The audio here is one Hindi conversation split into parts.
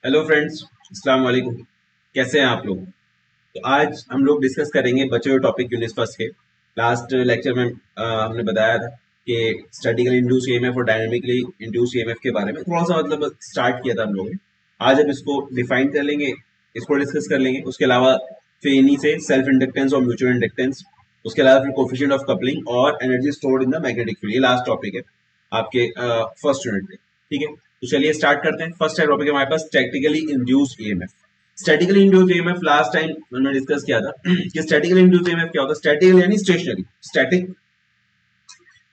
हेलो फ्रेंड्स, अस्सलाम वालेकुम। कैसे हैं आप लोग? तो आज हम लोग डिस्कस करेंगे बचे हुए टॉपिक यूनिट फर्स्ट के। लास्ट लेक्चर में हमने बताया था कि स्टैटिकली इंड्यूस ईएमएफ और डायनामिकली इंड्यूस ईएमएफ के बारे में थोड़ा सा मतलब स्टार्ट किया था हम लोगों ने। आज हम इसको डिफाइन कर लेंगे, इसको डिस्कस कर लेंगे। उसके अलावा फिर इन्हीं से सेल्फ इंडक्टेंस और म्यूचुअल इंडक्टेंस, उसके अलावा फिर कोफिशिएंट ऑफ कपलिंग और energy stored in the magnetic field. ये लास्ट टॉपिक है आपके फर्स्ट यूनिट में। ठीक है, तो चलिए स्टार्ट करते हैं। फर्स्ट टॉपिक है हमारे पास statically induced EMF. Statically induced EMF last time हमने डिस्कस किया था कि स्टैटिकली इंड्यूस्ड ईएमएफ क्या होता है। स्टैटिकल यानी स्टेशनरी। स्टैटिक,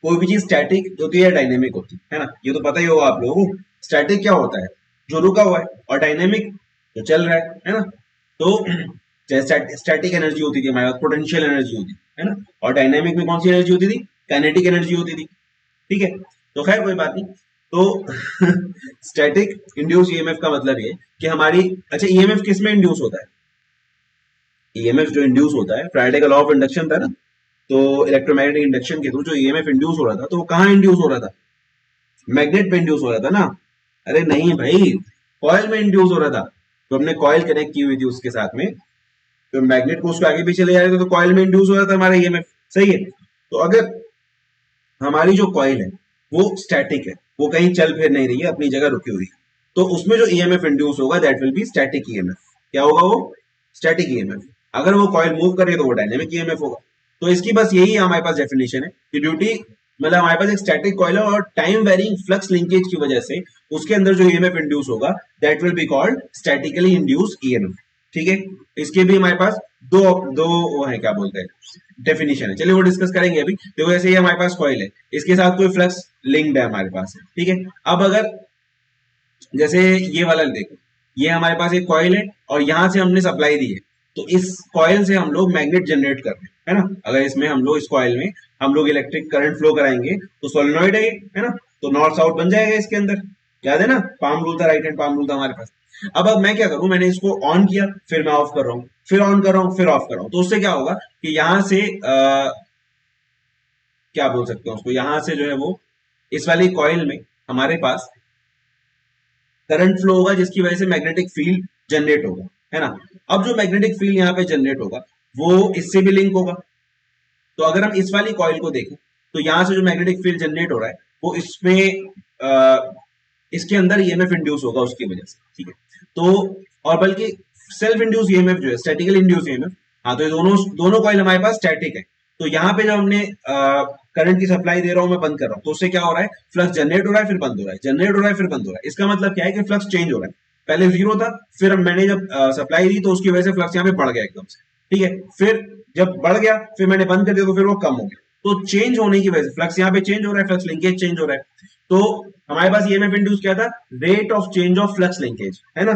कोई भी चीज स्टैटिक होती है या डायनेमिक होती है ना, ये तो पता ही होगा आप लोगों को। स्टैटिक क्या होता है? जो रुका हुआ है। और डायनेमिक जो चल रहा है ना। तो जैसे स्टैटिक एनर्जी होती थी हमारे पास, पोटेंशियल एनर्जी होती है ना। और डायनेमिक में कौन सी एनर्जी होती थी? काइनेटिक एनर्जी होती थी। ठीक है, तो खैर कोई बात नहीं। तो स्टैटिक इंड्यूस ईएमएफ का मतलब ये कि हमारी, अच्छा ईएमएफ किस में इंड्यूस होता है? ईएमएफ जो इंड्यूस होता है, फ्राइडे का लॉ ऑफ इंडक्शन था ना, तो इलेक्ट्रोमैग्नेटिक इंडक्शन के थ्रू जो ईएमएफ इंड्यूस हो रहा था, तो वो कहाँ इंड्यूस हो रहा था? मैग्नेट में इंड्यूस हो रहा था ना। अरे नहीं भाई, कॉइल में इंड्यूस हो रहा था। तो हमने कॉइल कनेक्ट की हुई थी उसके साथ में, तो मैग्नेट को उसको आगे पीछे ले जा रहे थे, तो कॉइल में इंड्यूस हो रहा था हमारा ईएमएफ। सही है। तो अगर हमारी जो कॉइल है वो स्टैटिक है, वो कहीं चल फिर नहीं रही है, अपनी जगह रुकी हुई है, तो उसमें जो ईएमएफ इंड्यूस होगा that will be static EMF. क्या होगा वो? Static EMF. अगर वो कॉइल मूव कर रही है तो वो डायनेमिक ईएमएफ होगा। तो इसकी बस यही हमारे पास डेफिनेशन है कि ड्यूटी, मतलब हमारे पास एक स्टैटिक कॉइल है और टाइम वेरिंग फ्लक्स लिंकेज की वजह से उसके अंदर जो ईएमएफ इंड्यूस होगा that will be called statically induce EMF. ठीक है, इसके भी हमारे पास दो दो वो है, क्या बोलते हैं, डेफिनेशन है। चलिए वो डिस्कस करेंगे अभी। देखो जैसे ये हमारे पास कॉइल है, इसके साथ कोई फ्लक्स लिंक्ड है हमारे पास। ठीक है, अब अगर जैसे ये वाला देखो, ये हमारे पास एक कॉइल है और यहां से हमने सप्लाई दी है, तो इस कॉइल से हम लोग मैग्नेट जनरेट कर रहे हैं, है ना। अगर इसमें हम लोग, इस कॉइल में हम लोग इलेक्ट्रिक करंट फ्लो कराएंगे तो सोलेनॉइड है ना, तो नॉर्थ साउथ बन जाएगा इसके अंदर। याद है ना, पाम रूल था, राइट हैंड पाम रूल था हमारे पास। अब मैं क्या करूं, मैंने इसको ऑन किया, फिर मैं ऑफ कर रहा हूँ, फिर ऑन कर रहा हूँ, फिर ऑफ कर रहा हूँ, तो उससे क्या होगा कि यहां से क्या बोल सकते हैं उसको, यहां से जो है वो इस वाली कॉइल में हमारे पास करंट फ्लो होगा, जिसकी वजह से मैग्नेटिक फील्ड जनरेट होगा, है ना। अब जो मैग्नेटिक फील्ड यहाँ पे जनरेट होगा वो इससे भी लिंक होगा। तो अगर हम इस वाली कॉइल को देखें तो यहाँ से जो मैग्नेटिक फील्ड जनरेट हो रहा है वो इसमें इसके अंदर ईएमएफ इंड्यूस होगा उसकी वजह से। ठीक है, तो और बल्कि सेल्फ इंड्यूस ईएमएफ जो है, स्टैटिकली इंड्यूस ईएमएफ। हाँ, तो ये दोनों दोनों कॉइल हमारे पास स्टैटिक है। तो यहाँ पे जब हमने करंट की सप्लाई दे रहा हूँ, मैं बंद कर रहा हूँ, तो उससे क्या हो रहा है, फ्लक्स जनरेट हो रहा है, फिर बंद हो रहा है, जनरेट हो रहा है, फिर बंद हो रहा है। इसका मतलब क्या है कि फ्लक्स चेंज हो रहा है। पहले जीरो था, फिर मैंने जब सप्लाई दी तो उसकी वजह से फ्लक्स यहाँ पे बढ़ गया एकदम से। ठीक है, फिर जब बढ़ गया फिर मैंने बंद कर दिया तो फिर वो कम हो गया। तो चेंज होने की वजह से फ्लक्स यहाँ पे चेंज हो रहा है, फ्लक्स लिंकेज चेंज हो रहा है। तो हमारे पास ईएमएफ इंड्यूस क्या था? Rate of change of flux linkage, है ना।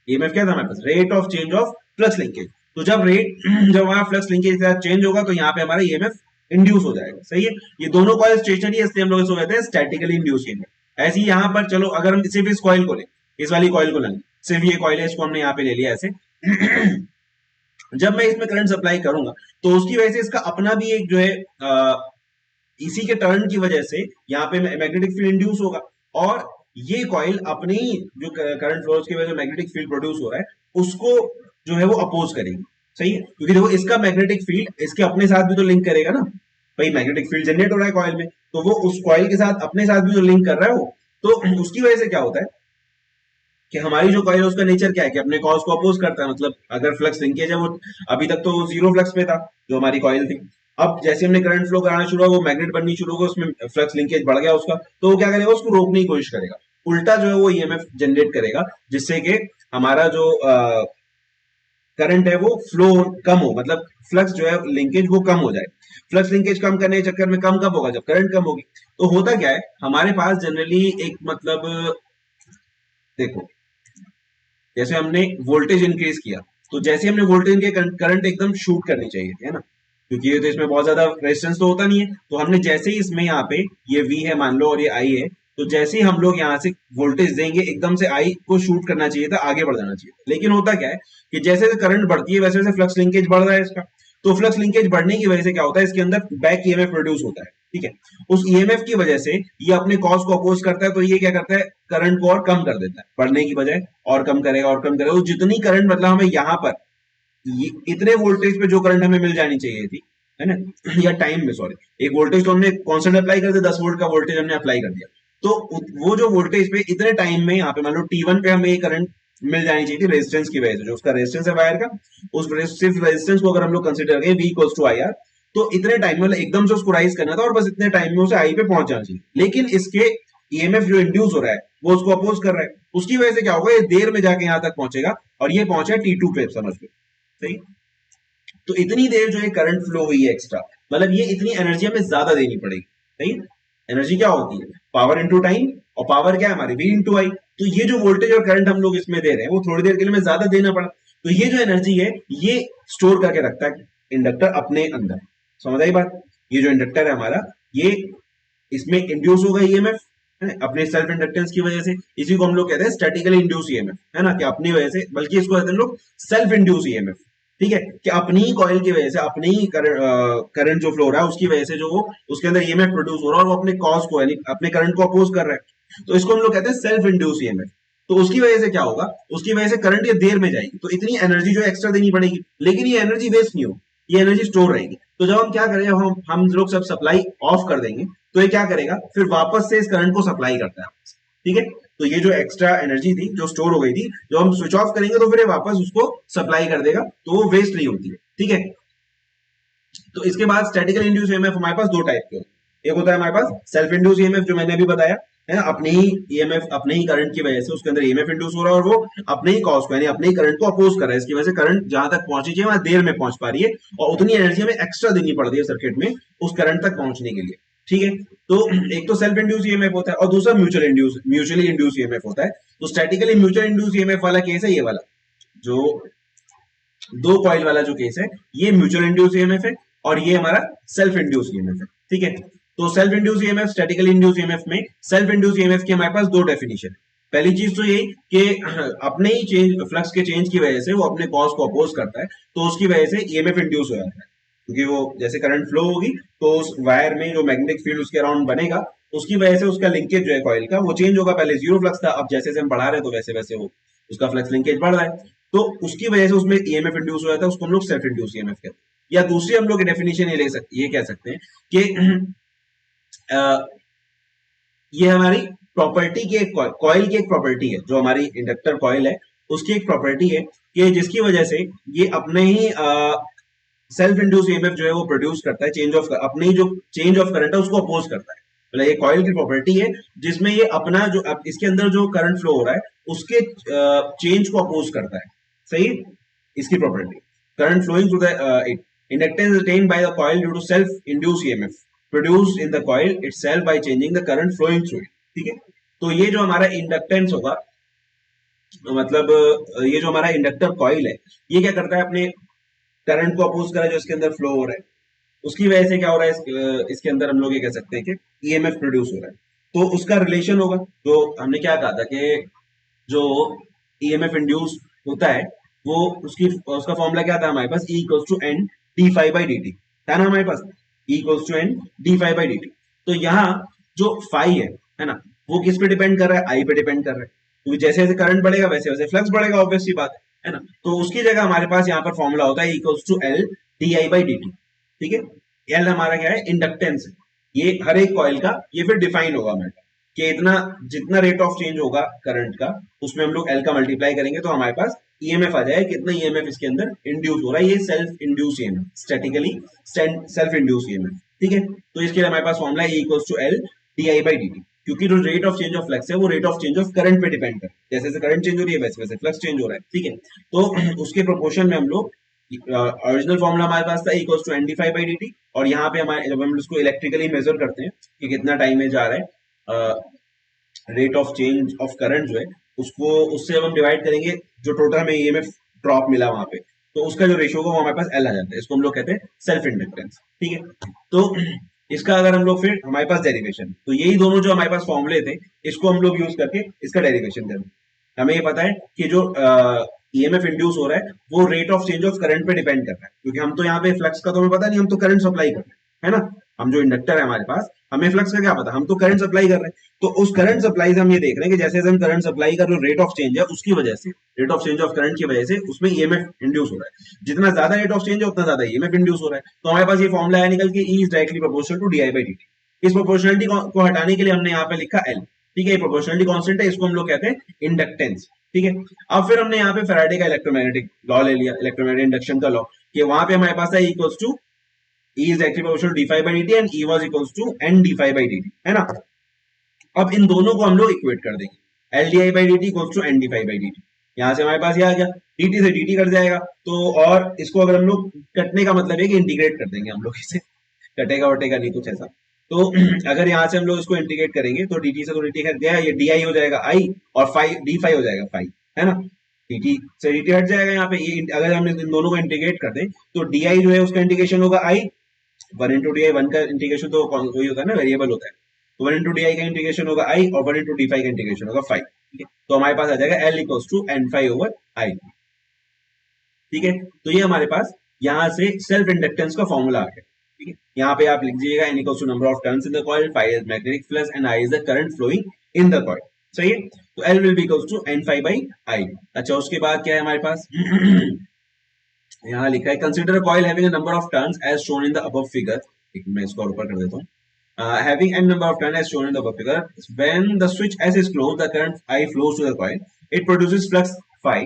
ईएमएफ क्या था हमारे पास? Rate of change of flux linkage. तो जब रेट जब हमारा फ्लक्स लिंकेज के साथ चेंज होगा तो यहाँ पे हमारा ईएमएफ इंड्यूस हो जाएगा। सही है, ये दोनों कॉइल स्टेशनरी है, इसलिए हम लोग इसको कहते हैं स्टैटिकली इंड्यूस ईएमएफ। ऐसे ही यहाँ पर चलो, अगर हम सिर्फ इस कॉइल को लें, इस वाली कॉइल को लें, सिर्फ ये कॉइल है, इसको हमने यहाँ पे ले लिया ऐसे। जब मैं इसमें करंट सप्लाई करूंगा तो उसकी वजह से इसका अपना भी एक जो है इसी के टर्न की वजह से यहाँ पे मैग्नेटिक फील्ड इंड्यूस होगा। और ये कॉइल अपने ही जो करंट फ्लोज की वजह से मैग्नेटिक फील्ड प्रोड्यूस हो रहा है उसको जो है वो अपोज करेगी। सही है, क्योंकि देखो इसका मैग्नेटिक फील्ड इसके अपने साथ भी तो लिंक करेगा ना। भाई मैग्नेटिक फील्ड जनरेट हो रहा है कॉइल में, तो वो उस कॉइल के साथ अपने साथ भी तो लिंक कर रहा है वो। तो उसकी वजह से क्या होता है कि हमारी जो कॉइल है उसका नेचर क्या है कि अपने कॉज को अपोज करता है। मतलब अगर फ्लक्स लिंकेज है वो, अभी तक तो जीरो फ्लक्स पे था जो हमारी कॉइल थी, अब जैसे हमने करंट फ्लो कराना शुरू हुआ, वो मैग्नेट बननी शुरू होगा, उसमें फ्लक्स लिंकेज बढ़ गया उसका, तो वो क्या करेगा, उसको रोकने की कोशिश करेगा, उल्टा जो है वो ईएमएफ जनरेट करेगा, जिससे कि हमारा जो करंट है वो फ्लो कम हो, मतलब फ्लक्स जो है लिंकेज वो कम हो जाए। फ्लक्स लिंकेज कम करने के चक्कर में कम कब होगा, जब करंट कम होगी। तो होता क्या है हमारे पास जनरली एक, मतलब देखो जैसे हमने वोल्टेज इंक्रीज किया, तो जैसे हमने वोल्टेज के करंट एकदम शूट करनी चाहिए, है ना, क्योंकि ये तो इसमें बहुत ज्यादा रेजिस्टेंस तो होता नहीं है। तो हमने जैसे ही इसमें यहाँ पे ये V है मान लो और ये I है, तो जैसे ही हम लोग यहाँ से वोल्टेज देंगे एकदम से I को शूट करना चाहिए था, आगे बढ़ जाना चाहिए था। लेकिन होता क्या है कि जैसे जैसे करंट बढ़ती है वैसे वैसे फ्लक्स लिंकेज बढ़ रहा है इसका। तो फ्लक्स लिंकेज बढ़ने की वजह से क्या होता है, इसके अंदर बैक ईएमएफ प्रोड्यूस होता है। ठीक है। उस ईएमएफ की वजह से ये अपने कॉज को अपोज करता है, तो ये क्या करता है, करंट को और कम कर देता है, बढ़ने की बजाय और कम करेगा और कम करेगा। तो जितनी करंट मतलब हमें यहाँ पर ये इतने वोल्टेज पे जो करंट हमें मिल जानी चाहिए थी, है ना, या टाइम में, सॉरी, एक वोल्टेज तो हमने कांस्टेंट अप्लाई कर दिया, 10 वोल्ट का वोल्टेज हमने अप्लाई कर दिया, तो वो जो वोल्टेज पे इतने टाइम में यहाँ पे मान लो T1 पे हमें ये करंट मिल जानी चाहिए थी रेजिस्टेंस की वजह से, जो उसका रेजिस्टेंस है वायर का, उस सिर्फ रेजिस्टेंस को अगर हम लोग कंसिडर करें V equals to I R, तो इतने टाइम में मतलब एकदम से उसको राइज करना था और बस इतने टाइम में उसे आई पे पहुंच जाना चाहिए। लेकिन इसके ईएमएफ जो इंड्यूस हो रहा है वो उसको अपोज कर रहा है, उसकी वजह से क्या होगा, ये देर में जाके यहां तक पहुंचेगा और ये पहुंचा T2 पे, समझ लो, सही। तो इतनी देर जो है करंट फ्लो हुई है एक्स्ट्रा, मतलब ये इतनी एनर्जी हमें ज्यादा देनी पड़ेगी, सही। एनर्जी क्या होती है, पावर इंटू टाइम, और पावर क्या है हमारी, V इंटू आई। तो ये जो वोल्टेज और करंट हम लोग इसमें दे रहे हैं वो थोड़ी देर के लिए हमें ज्यादा देना पड़ा, तो ये जो एनर्जी है ये स्टोर करके रखता है इंडक्टर अपने अंदर, समझ आई बात। ये जो इंडक्टर है हमारा, ये इसमें इंड्यूस होगा ईएमएफ अपने सेल्फ इंडक्टेंस की वजह से, इसी को हम लोग कहते हैं स्टैटिकली इंड्यूस ईएमएफ, है ना, कि अपनी वजह से, बल्कि इसको कहते हैं लोग सेल्फ इंड्यूस ईएमएफ, ठीक है, कि अपनी ही कॉइल की वजह से, अपनी ही करंट जो फ्लो हो रहा है उसकी वजह से जो वो उसके अंदर ईएमएफ प्रोड्यूस हो रहा है और वो अपने कॉज को यानी अपने करंट को अपोज कर रहा है, तो इसको हम लोग कहते हैं सेल्फ इंड्यूस ईएमएफ। तो उसकी वजह से क्या होगा, उसकी वजह से करंट ये देर में जाएगी, तो इतनी एनर्जी जो एक्स्ट्रा देनी पड़ेगी, लेकिन ये एनर्जी वेस्ट नहीं होगी, ये एनर्जी स्टोर रहेगी। तो जब हम क्या करें, हम लोग सब सप्लाई ऑफ कर देंगे, तो ये क्या करेगा, फिर वापस से इस करंट को सप्लाई करता है, ठीक है। तो ये जो एक्स्ट्रा एनर्जी थी जो स्टोर हो गई थी, जो हम स्विच ऑफ करेंगे तो फिर ये वापस उसको सप्लाई कर देगा, तो वो वेस्ट नहीं होती है, ठीक है। तो इसके बाद स्टैटिकल इंड्यूस ईएमएफ हमारे पास दो टाइप के होते हैं, एक होता है हमारे पास सेल्फ इंड्यूस ईएमएफ, जो मैंने अभी बताया है ना, अपने ही ईएमएफ, अपने ही करंट की वजह से उसके अंदर ईएमएफ इंड्यूस हो रहा है और वो अपने ही कॉज को यानी अपने ही करंट को अपोज कर रहा है, इसकी वजह से करंट जहां तक पहुंचनी चाहिए वहां देर में पहुंच पा रही है और उतनी एनर्जी हमें एक्स्ट्रा देनी पड़ रही है सर्किट में उस करंट तक पहुंचने के लिए, ठीक है। तो एक तो सेल्फ इंड्यूस ईएमएफ होता है और दूसरा म्यूचुअली इंड्यूस ईएमएफ होता है। तो स्टैटिकली म्यूचुअल इंड्यूस ईएमएफ वाला केस है ये वाला, जो दो कॉइल वाला जो केस है, ये म्यूचुअल इंड्यूस ईएमएफ है और ये हमारा सेल्फ इंड्यूस ईएमएफ है, ठीक है। तो self induce EMF, statistical induce EMF में सेल्फ इंड्यूस ईएमएफ की हमारे पास दो डेफिनेशन है। पहली चीज तो यही कि अपने ही चेंज, फ्लक्स के चेंज की वजह से वो अपने कॉज को अपोज करता है, तो उसकी वजह से ईएमएफ इंड्यूस हो जाता है, क्योंकि वो जैसे करंट फ्लो होगी तो उस वायर में जो मैग्नेटिक फील्ड उसके अराउंड बनेगा, उसकी वजह से उसका लिंकेज जो है कॉइल का वो चेंज होगा। पहले जीरो फ्लक्स था, अब जैसे जैसे हम बढ़ा रहे हैं तो वैसे वैसे वो उसका फ्लक्स लिंकेज बढ़ रहा है, तो उसकी वजह से उसमें ईएमएफ इंड्यूस हो जाता है, उसको हम लोग सेल्फ इंड्यूस ईएमएफ कहते हैं। या दूसरी हम लोग डेफिनेशन ये कह सकते हैं कि ये हमारी प्रॉपर्टी की एक कॉइल की एक प्रॉपर्टी है, जो हमारी इंडक्टर कॉइल है उसकी एक प्रॉपर्टी है कि जिसकी वजह से ये अपने ही सेल्फ इंड्यूस ईएमएफ जो है वो प्रोड्यूस करता है, चेंज ऑफ अपने ही जो चेंज ऑफ करंट है उसको अपोज करता है। मतलब ये कॉइल की प्रॉपर्टी है जिसमें ये अपना जो इसके अंदर जो करंट फ्लो हो रहा है उसके चेंज को अपोज करता है, सही। इसकी property, current flowing through the inductance attend by the coil due to self induce EMF produced in the coil itself by changing the current flowing through it, ठीक है। तो ये जो हमारा इंडक्टेंस होगा, मतलब ये जो हमारा इंडक्टर कॉइल है, ये क्या करता है, अपने करंट को अपोज करा जो इसके अंदर फ्लो हो रहा है, उसकी वजह से क्या हो रहा है, इसके अंदर हम लोग ये कह सकते हैं कि ईएमएफ प्रोड्यूस हो रहा है। तो उसका रिलेशन होगा, जो हमने क्या कहा था कि जो ईएमएफ इंड्यूस होता है वो उसका फॉर्मूला क्या था हमारे पास, E equals to N D phi by D T था ना हमारे पास, E equals to N D phi by D T. तो यहाँ जो फाई है ना, वो किस पे डिपेंड कर रहा है, आई पे डिपेंड कर रहा है, क्योंकि जैसे जैसे करंट बढ़ेगा वैसे वैसे फ्लक्स बढ़ेगा, ऑब्वियस सी बात है ना। तो उसकी जगह हमारे पास यहाँ पर फॉर्मूला होता है equals to L D I by D T, ठीक है। एल हमारा क्या है, इंडक्टेंस है, ये हर एक कॉइल का ये फिर डिफाइन होगा हमारे कि इतना जितना रेट ऑफ चेंज होगा करंट का उसमें हम लोग एल का मल्टीप्लाई करेंगे तो हमारे पास ईएमएफ आ जाए, कितना ईएमएफ इसके अंदर इंड्यूस हो रहा है, ये self induce EMF, statically self induce EMF, ठीक है। तो इसके लिए हमारे पास फॉर्मूला है E equals to L D I by D T, क्योंकि जो rate of change of flux है वो rate of change of current पे डिपेंड करता है, जैसे जैसे करंट चेंज हो रही है वैसे वैसे फ्लक्स चेंज हो रहा है, ठीक है। तो उसके प्रोपोर्शन में हम लोग ओरिजिनल फॉर्मूला हमारे पास था equals to N D phi by D T, और यहाँ पे हमारे जब हम इसको इलेक्ट्रिकली मेजर करते हैं कि कितना टाइम में जा रहा है rate of change of current जो है, उसको उससे हम डिवाइड करेंगे जो टोटल हमें ईएमएफ ड्रॉप मिला वहां पे, तो उसका जो रेशियो होगा वो हमारे पास एल आ जाता है, इसको हम लोग कहते हैं सेल्फ इंडक्टेंस, ठीक है। तो इसका अगर हम लोग फिर हमारे पास डेरिवेशन, तो यही दोनों जो हमारे पास फॉर्मूले थे इसको हम लोग यूज करके इसका डेरिवेशन करें। हमें ये पता है कि जो ईएमएफ इंड्यूस हो रहा है वो rate of change of current पे डिपेंड कर रहा है, क्योंकि हम तो यहाँ पे फ्लक्स का तो हमें पता नहीं, हम तो करंट सप्लाई कर रहे हैं, है ना। हम जो इंडक्टर है हमारे पास, हमें फ्लक्स का क्या पता, हम तो करंट सप्लाई कर रहे हैं। तो उस करंट सप्लाई से हम ये देख रहे हैं कि जैसे जैसे हम करंट सप्लाई का जो रेट ऑफ चेंज है उसकी वजह से, rate of change of current की वजह से उसमें ईएमएफ इंड्यूस हो रहा है। जितना ज्यादा रेट ऑफ चेंज है उतना ज्यादा ईएमएफ इंड्यूस हो रहा है। तो हमारे पास ये फॉर्मुला है निकल के, E is directly proportional to D I by D T. इस प्रोपोर्शनलिटी को हटाने के लिए हमने यहाँ पे लिखा एल। ठीक है, प्रोपोर्शनलिटी कांस्टेंट है, इसको हम लोग कहते हैं इंडक्टेंस। ठीक है, अब फिर हमने यहाँ पे फैराडे का इलेक्ट्रोमैग्नेटिक लॉ ले लिया, इलेक्ट्रोमैग्नेटिक इंडक्शन का लॉ, कि वहां पे हमारे पास है equals to E is directly proportional to d phi by dt and E was equals to n d phi by dt, है ना। अब इन दोनों को हम लोग इक्वेट कर देंगे, L D I by D T equals to N D phi by D T. यहाँ से हमारे पास ये आ गया, dt से dt कट जाएगा। तो और इसको अगर हम लोग कटने का मतलब है कि इंटीग्रेट कर देंगे हम लोग इसे, कटेगा वटेगा नहीं कुछ ऐसा। तो अगर यहाँ से हम लोग इसको इंटीग्रेट करेंगे तो dt से तो dt कट गया, ये di हो जाएगा i और फाई डी फाई हो जाएगा फाई, है ना। dt से dt हट जाएगा यहाँ पे, ये अगर हम इन दोनों को इंटीग्रेट कर दें तो di जो है उसका इंटीग्रेशन होगा i, one into D I, one का इंटीग्रेशन तो वही होता है ना, वेरिएबल होता है। तो वन इंटू डी आई का इंटीग्रेशन होगा आई और वन इंटू डी फाई का इंटीग्रेशन होगा फाइव। ठीक है, तो हमारे पास आ जाएगा L equals to N phi over I. ठीक है, तो ये हमारे पास यहाँ से सेल्फ इंडक्टेंस का फॉर्मूला आ गया। ठीक है, यहाँ पे आप लिख दीजिएगा N equals to number of turns in the coil, phi is magnetic flux and I is the current flowing in the coil. सही है, तो L will be equals to N phi by I. अच्छा, उसके बाद क्या है हमारे पास यहाँ लिखा है consider a coil having a number of turns as shown in the above figure. मैं इसको ऊपर कर देता हूँ। Having n number of turns as shown in the above figure, when the switch S is closed, the current I flows to the coil. It produces flux phi,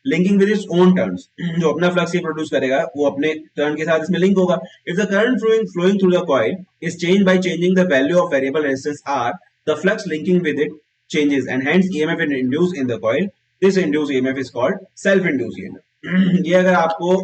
linking with its own turns. जो अपना फ्लक्स ये प्रोड्यूस करेगा वो अपने टर्न के साथ इसमें लिंक होगा। If the current flowing through the coil is changed by changing the value of variable resistance R, the flux linking with it changes, and hence EMF is induced in the coil. This induced EMF is called self-induced EMF. ये अगर आपको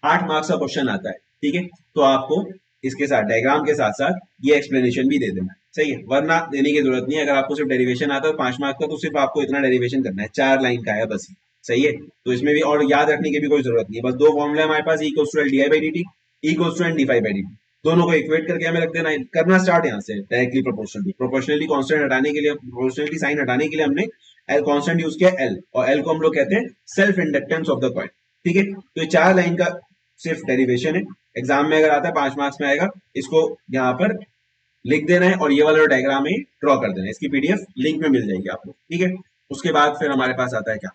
8 मार्क्स का क्वेश्चन आता है, ठीक है, तो आपको इसके साथ डायग्राम के साथ साथ ये एक्सप्लेनेशन भी दे देना है। सही है, वरना देने की जरूरत नहीं है। अगर आपको सिर्फ डेरिवेशन आता है 5 मार्क्स का, तो सिर्फ आपको इतना डेरिवेशन करना है, 4 लाइन का है बस। सही है, तो इसमें भी और याद रखने की भी कोई जरूरत नहीं है। बस दो फॉर्मूले हमारे पास, E equals to L D I by D T, E equals to N D phi by D T. दोनों को इक्वेट करके हमें रख देना है। करना स्टार्ट यहाँ से डायरेक्टली प्रोपोर्शनली, प्रोपोर्शनली कांस्टेंट हटाने के लिए, प्रोपोर्शनलिटी साइन हटाने के लिए हमने एल कांस्टेंट यूज किया एल, और एल को हम लोग कहते हैं self inductance of the coil. ठीक है, तो ये 4 लाइन का सिर्फ डेरिवेशन है। एग्जाम में अगर आता है 5 मार्क्स में आएगा, इसको यहाँ पर लिख देना है और ये वाला डायग्राम में ड्रॉ कर देना है। इसकी पीडीएफ लिंक में मिल जाएगी आपको। ठीक है, उसके बाद फिर हमारे पास आता है क्या,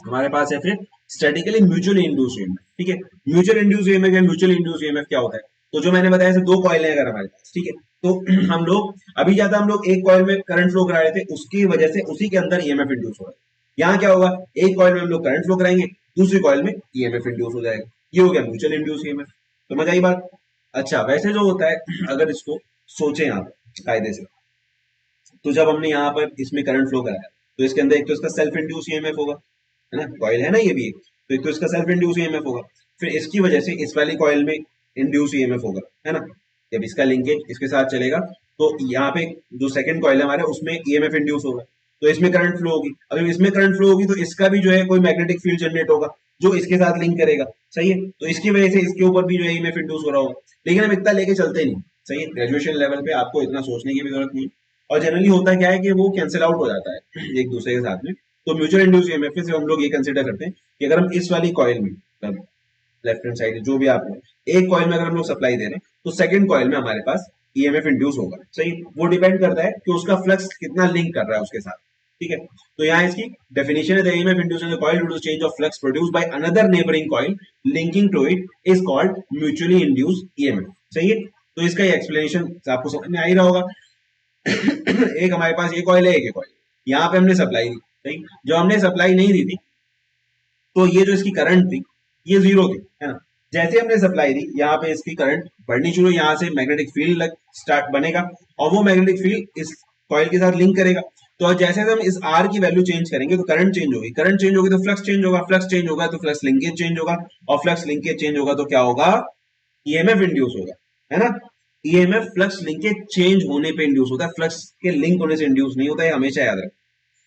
हमारे पास है फिर स्टैटिकली म्यूचुअली इंड्यूस ईएमएफ। ठीक है, म्यूचुअल इंड्यूस ईएमएफ या म्यूचुअल इंड्यूस ईएमएफ क्या होता है, तो जो मैंने बताया दो कॉइल है अगर हमारे पास, ठीक है, तो हम लोग अभी ज्यादा हम लोग एक कॉइल में करंट फ्लो करा रहे थे, उसकी वजह से उसी के अंदर ईएमएफ इंड्यूस हो रहा है। यहाँ क्या होगा, एक कॉइल में हम लोग करंट फ्लो कराएंगे, दूसरी कॉइल में ईएमएफ इंड्यूस हो जाएगा। ये हो गया म्यूचुअल इंड्यूस ईएमएफ। समझ आई बात। अच्छा, वैसे जो होता है, अगर इसको सोचे आप कायदे से, तो जब हमने यहाँ पर इसमें करंट फ्लो कराया, तो इसके अंदर एक तो इसका सेल्फ इंड्यूस ईएमएफ होगा, है ना, कॉइल है ना ये भी एक, तो एक तो इसका सेल्फ इंड्यूस ईएमएफ होगा, फिर इसकी वजह से इस वाली कॉइल में इंड्यूस ईएमएफ होगा, है ना। जब इसका लिंकेज इसके साथ चलेगा तो यहाँ पे जो सेकंड कॉइल है हमारे, उसमें ईएमएफ इंड्यूस होगा, तो इसमें करंट फ्लो होगी। अगर इसमें करंट फ्लो होगी तो इसका भी जो है कोई मैग्नेटिक फील्ड जनरेट होगा जो इसके साथ लिंक करेगा। सही है, तो इसकी वजह से इसके ऊपर भी जो है ईएमएफ इंड्यूस हो रहा होगा। लेकिन हम इतना लेके चलते नहीं। सही है, ग्रेजुएशन लेवल पे आपको इतना सोचने की भी जरूरत नहीं। और जनरली होता क्या है कि वो कैंसिल आउट हो जाता है एक दूसरे के साथ में। तो म्यूचुअल इंड्यूस ईएमएफ से हम लोग ये कंसिडर करते हैं कि अगर हम इस वाली कॉइल में, लेफ्ट हैंड साइड जो भी आप एक कॉइल में अगर हम लोग सप्लाई दे रहे हैं, तो सेकंड कॉइल में हमारे पास ईएमएफ इंड्यूस होगा। सही, वो डिपेंड करता है कि उसका फ्लक्स कितना लिंक कर रहा है उसके साथ। ठीक है, तो यहाँ इसकी डेफिनेशन है, the EMF induced in the coil due to change of flux produced by another neighboring coil linking to it is called mutually induced EMF. सही है, तो इसका ये एक्सप्लेनेशन आपको समझ में आ ही रहा होगा। एक हमारे पास ये कॉइल है, एक कॉइल, यहाँ पे हमने सप्लाई दी। सही, जब हमने सप्लाई नहीं दी थी तो ये जो इसकी करंट थी ये जीरो थी, है ना। जैसे हमने सप्लाई दी, यहाँ पे इसकी करंट बढ़नी शुरू, यहाँ से मैग्नेटिक फील्ड स्टार्ट बनेगा और वो मैग्नेटिक फील्ड इस कॉइल के साथ लिंक करेगा। तो जैसे हम इस आर की वैल्यू चेंज करेंगे तो करंट चेंज होगी, करंट चेंज होगी तो फ्लक्स चेंज होगा, फ्लक्स चेंज होगा तो फ्लक्स लिंकेज चेंज होगा, और फ्लक्स लिंकेज चेंज होगा तो क्या होगा, ईएमएफ इंड्यूस होगा, है ना। ईएमएफ फ्लक्स लिंकेज चेंज होने पे इंड्यूस होता है, फ्लक्स के लिंक होने से इंड्यूस नहीं होता है, हमेशा याद रखें।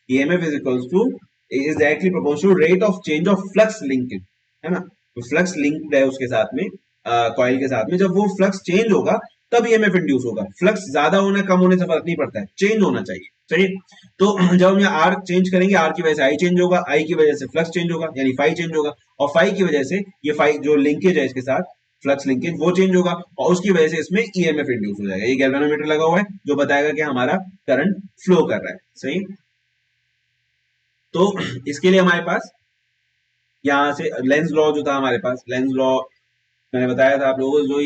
EMF is equals two is directly proportional rate of change of flux linkage, है ना। तो फ्लक्स लिंक्ड है उसके साथ में, कॉइल के साथ में, जब वो फ्लक्स चेंज होगा तब ईएमएफ इंड्यूस होगा। फ्लक्स ज्यादा होने कम होने से फर्क नहीं पड़ता है, चेंज होना चाहिए। सही, तो जब हम यहाँ आर चेंज करेंगे, आर की वजह से आई चेंज होगा, आई की वजह से फ्लक्स चेंज होगा, यानी फाई चेंज होगा, और फाई की वजह से ये फाई जो लिंकेज है इसके साथ फ्लक्स लिंकेज वो चेंज होगा और उसकी वजह से इसमें ईएमएफ इंड्यूस हो जाएगा। ये गैल्वेनोमीटर लगा हुआ है जो बताएगा कि हमारा करंट फ्लो कर रहा है। सही। तो इसके लिए हमारे पास यहाँ से लेंस लॉ जो था हमारे पास, लेंस लॉ मैंने बताया था आप लोगों को,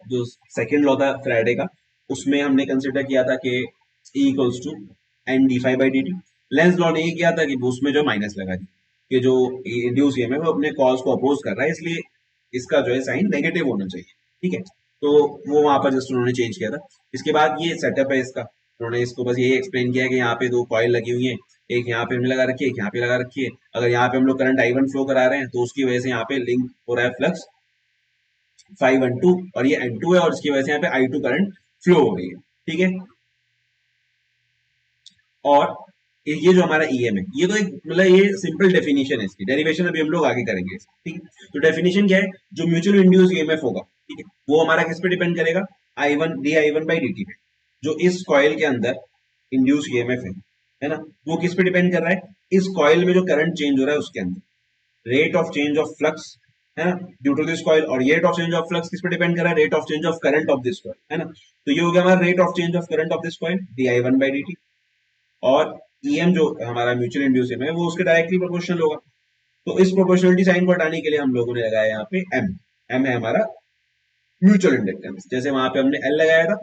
जो सेकंड लॉ था फैराडे का, उसमें हमने कंसिडर किया था कि E equals to N D phi by D T. Lenz law ने ये किया था कि उसमें जो माइनस लगा दी कि जो इंड्यूस ईएमएफ है वो अपने कॉज को अपोज कर रहा है, इसलिए इसका जो है साइन नेगेटिव होना चाहिए। ठीक है, तो वो वहां पर जस्ट उन्होंने चेंज किया था। इसके बाद ये सेटअप है इसका, उन्होंने इसको बस ये एक्सप्लेन किया है कि यहाँ पे दो कॉइल लगी हुई है, एक यहाँ पे हमने लगा रखी है, एक यहाँ पे लगा रखी है। अगर यहाँ पे हम लोग करंट I1 फ्लो करा रहे हैं तो उसकी वजह से यहाँ पे लिंक हो रहा है फ्लक्स 512 और ये N2 है और इसकी वजह से यहाँ पे I2 करंट फ्लो हो रही है। ठीक है, और ये जो हमारा ईएम है, ये तो एक मतलब ये सिंपल डेफिनेशन है, इसकी डेरिवेशन अभी हम लोग आगे करेंगे। ठीक है, तो डेफिनेशन क्या है, जो म्यूचुअल इंड्यूस ईएमएफ होगा, ठीक है, वो हमारा किस पे डिपेंड करेगा, I1 D I1 by D T पे। जो इस कॉइल के अंदर इंड्यूस ईएमएफ है ना, वो किस पे डिपेंड कर रहा है, इस कॉइल में जो करंट चेंज हो रहा है उसके अंदर rate of change of flux है ना, ड्यू टू दिस कॉइल। और rate of change of flux किस पे डिपेंड कर रहा है, rate of change of current of this coil है ना। तो ये हो गया हमारा rate of change of current of this coil D I1 by D T, और ईएम जो हमारा म्यूचुअल इंड्यूस है वो उसके डायरेक्टली प्रोपोर्शनल होगा। तो इस प्रोपोर्शनलिटी साइन को हटाने के लिए हम लोगों ने लगाया यहाँ पे एम। एम है हमारा म्यूचुअल इंडक्टेंस, जैसे वहां पे हमने एल लगाया था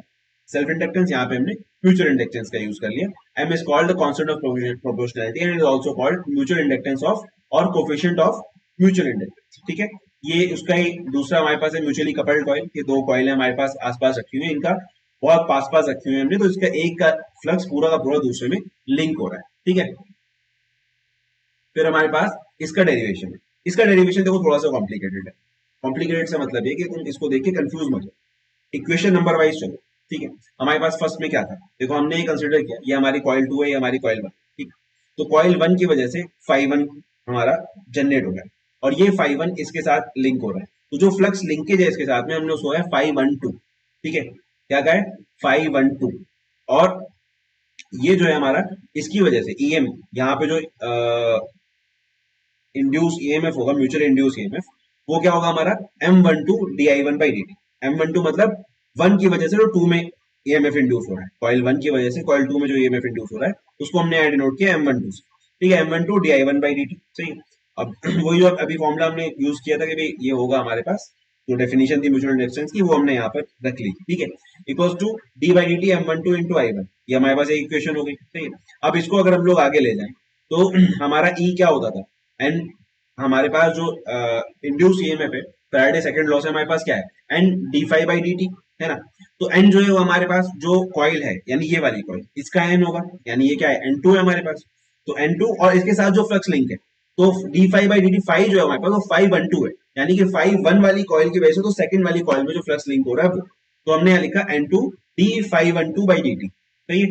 सेल्फ इंडक्टेंस, यहाँ पे हमने म्यूचुअल इंडक्टेंस का यूज कर लिया। M is called the constant of proportionality and is also called mutual inductance of और कोफिशिएंट ऑफ म्यूचुअल इंडक्टेंस। ठीक है, ये उसका ही दूसरा हमारे पास है म्यूचुअली कपल्ड कॉइल। ये दो कॉइल है हमारे पास आसपास रखी हुई है, इनका बहुत पास पास रखी हुई है हमने, तो इसका एक का फ्लक्स पूरा का पूरा दूसरे में लिंक हो रहा है। ठीक है, फिर हमारे पास इसका डेरिवेशन है। इसका डेरिवेशन देखो थोड़ा सा कॉम्प्लिकेटेड है। कॉम्प्लिकेटेड से मतलब है कि तुम इसको देख के कंफ्यूज मत हो, इक्वेशन नंबर वाइज चलो। ठीक है, हमारे पास फर्स्ट में क्या था, देखो हमने ये कंसिडर किया, ये हमारी कॉइल 2 है, ये हमारी कॉइल 1। ठीक, तो कॉइल 1 की वजह से φ1 हमारा जनरेट हो रहा है और ये φ1 इसके साथ लिंक हो रहा है। तो जो फ्लक्स लिंकेज है इसके साथ में हमने उसको है φ12। ठीक है, क्या कहा है, φ12। और ये जो है हमारा इसकी वजह से ईएम, यहाँ पे जो इंड्यूस ईएमएफ होगा, म्यूचुअल इंड्यूस ईएमएफ, वो क्या होगा हमारा M12 D I1 by D T. M12 मतलब 1 की वजह से जो 2 में ईएमएफ इंड्यूस हो रहा है, कॉइल 1 की वजह से कॉइल 2 में जो ईएमएफ इंड्यूस हो रहा है उसको हमने यहाँ डिनोट किया M12 से। ठीक है, M12 D I1 by D T. सही, अब वही जो अभी फॉर्मूला हमने यूज किया था कि भाई ये होगा हमारे पास, जो डेफिनेशन थी म्यूचुअल इंडक्टेंस की वो हमने यहाँ पर रख ली। ठीक है, equals to D by D T M12 into I1, ये हमारे पास एक इक्वेशन हो गई। सही है, अब इसको अगर हम लोग आगे ले जाएं तो हमारा ई क्या होता था, एंड हमारे पास जो इंड्यूस ईएमएफ है फैराडे सेकंड लॉ से हमारे पास क्या है, N D phi by D T है ना। तो एन जो है वो हमारे पास जो कॉइल है यानी ये वाली कॉइल, इसका एन होगा, यानी ये क्या है N2 है हमारे पास। तो N2 और इसके साथ जो फ्लक्स लिंक है, तो D phi by D T five जो है हमारे पास वो 512 है, यानी कि 5 1 वाली कॉइल की वजह से तो सेकंड वाली कॉइल में जो फ्लक्स लिंक हो रहा है वो, तो हमने यहाँ लिखा N2 D 512 by D T. सही है,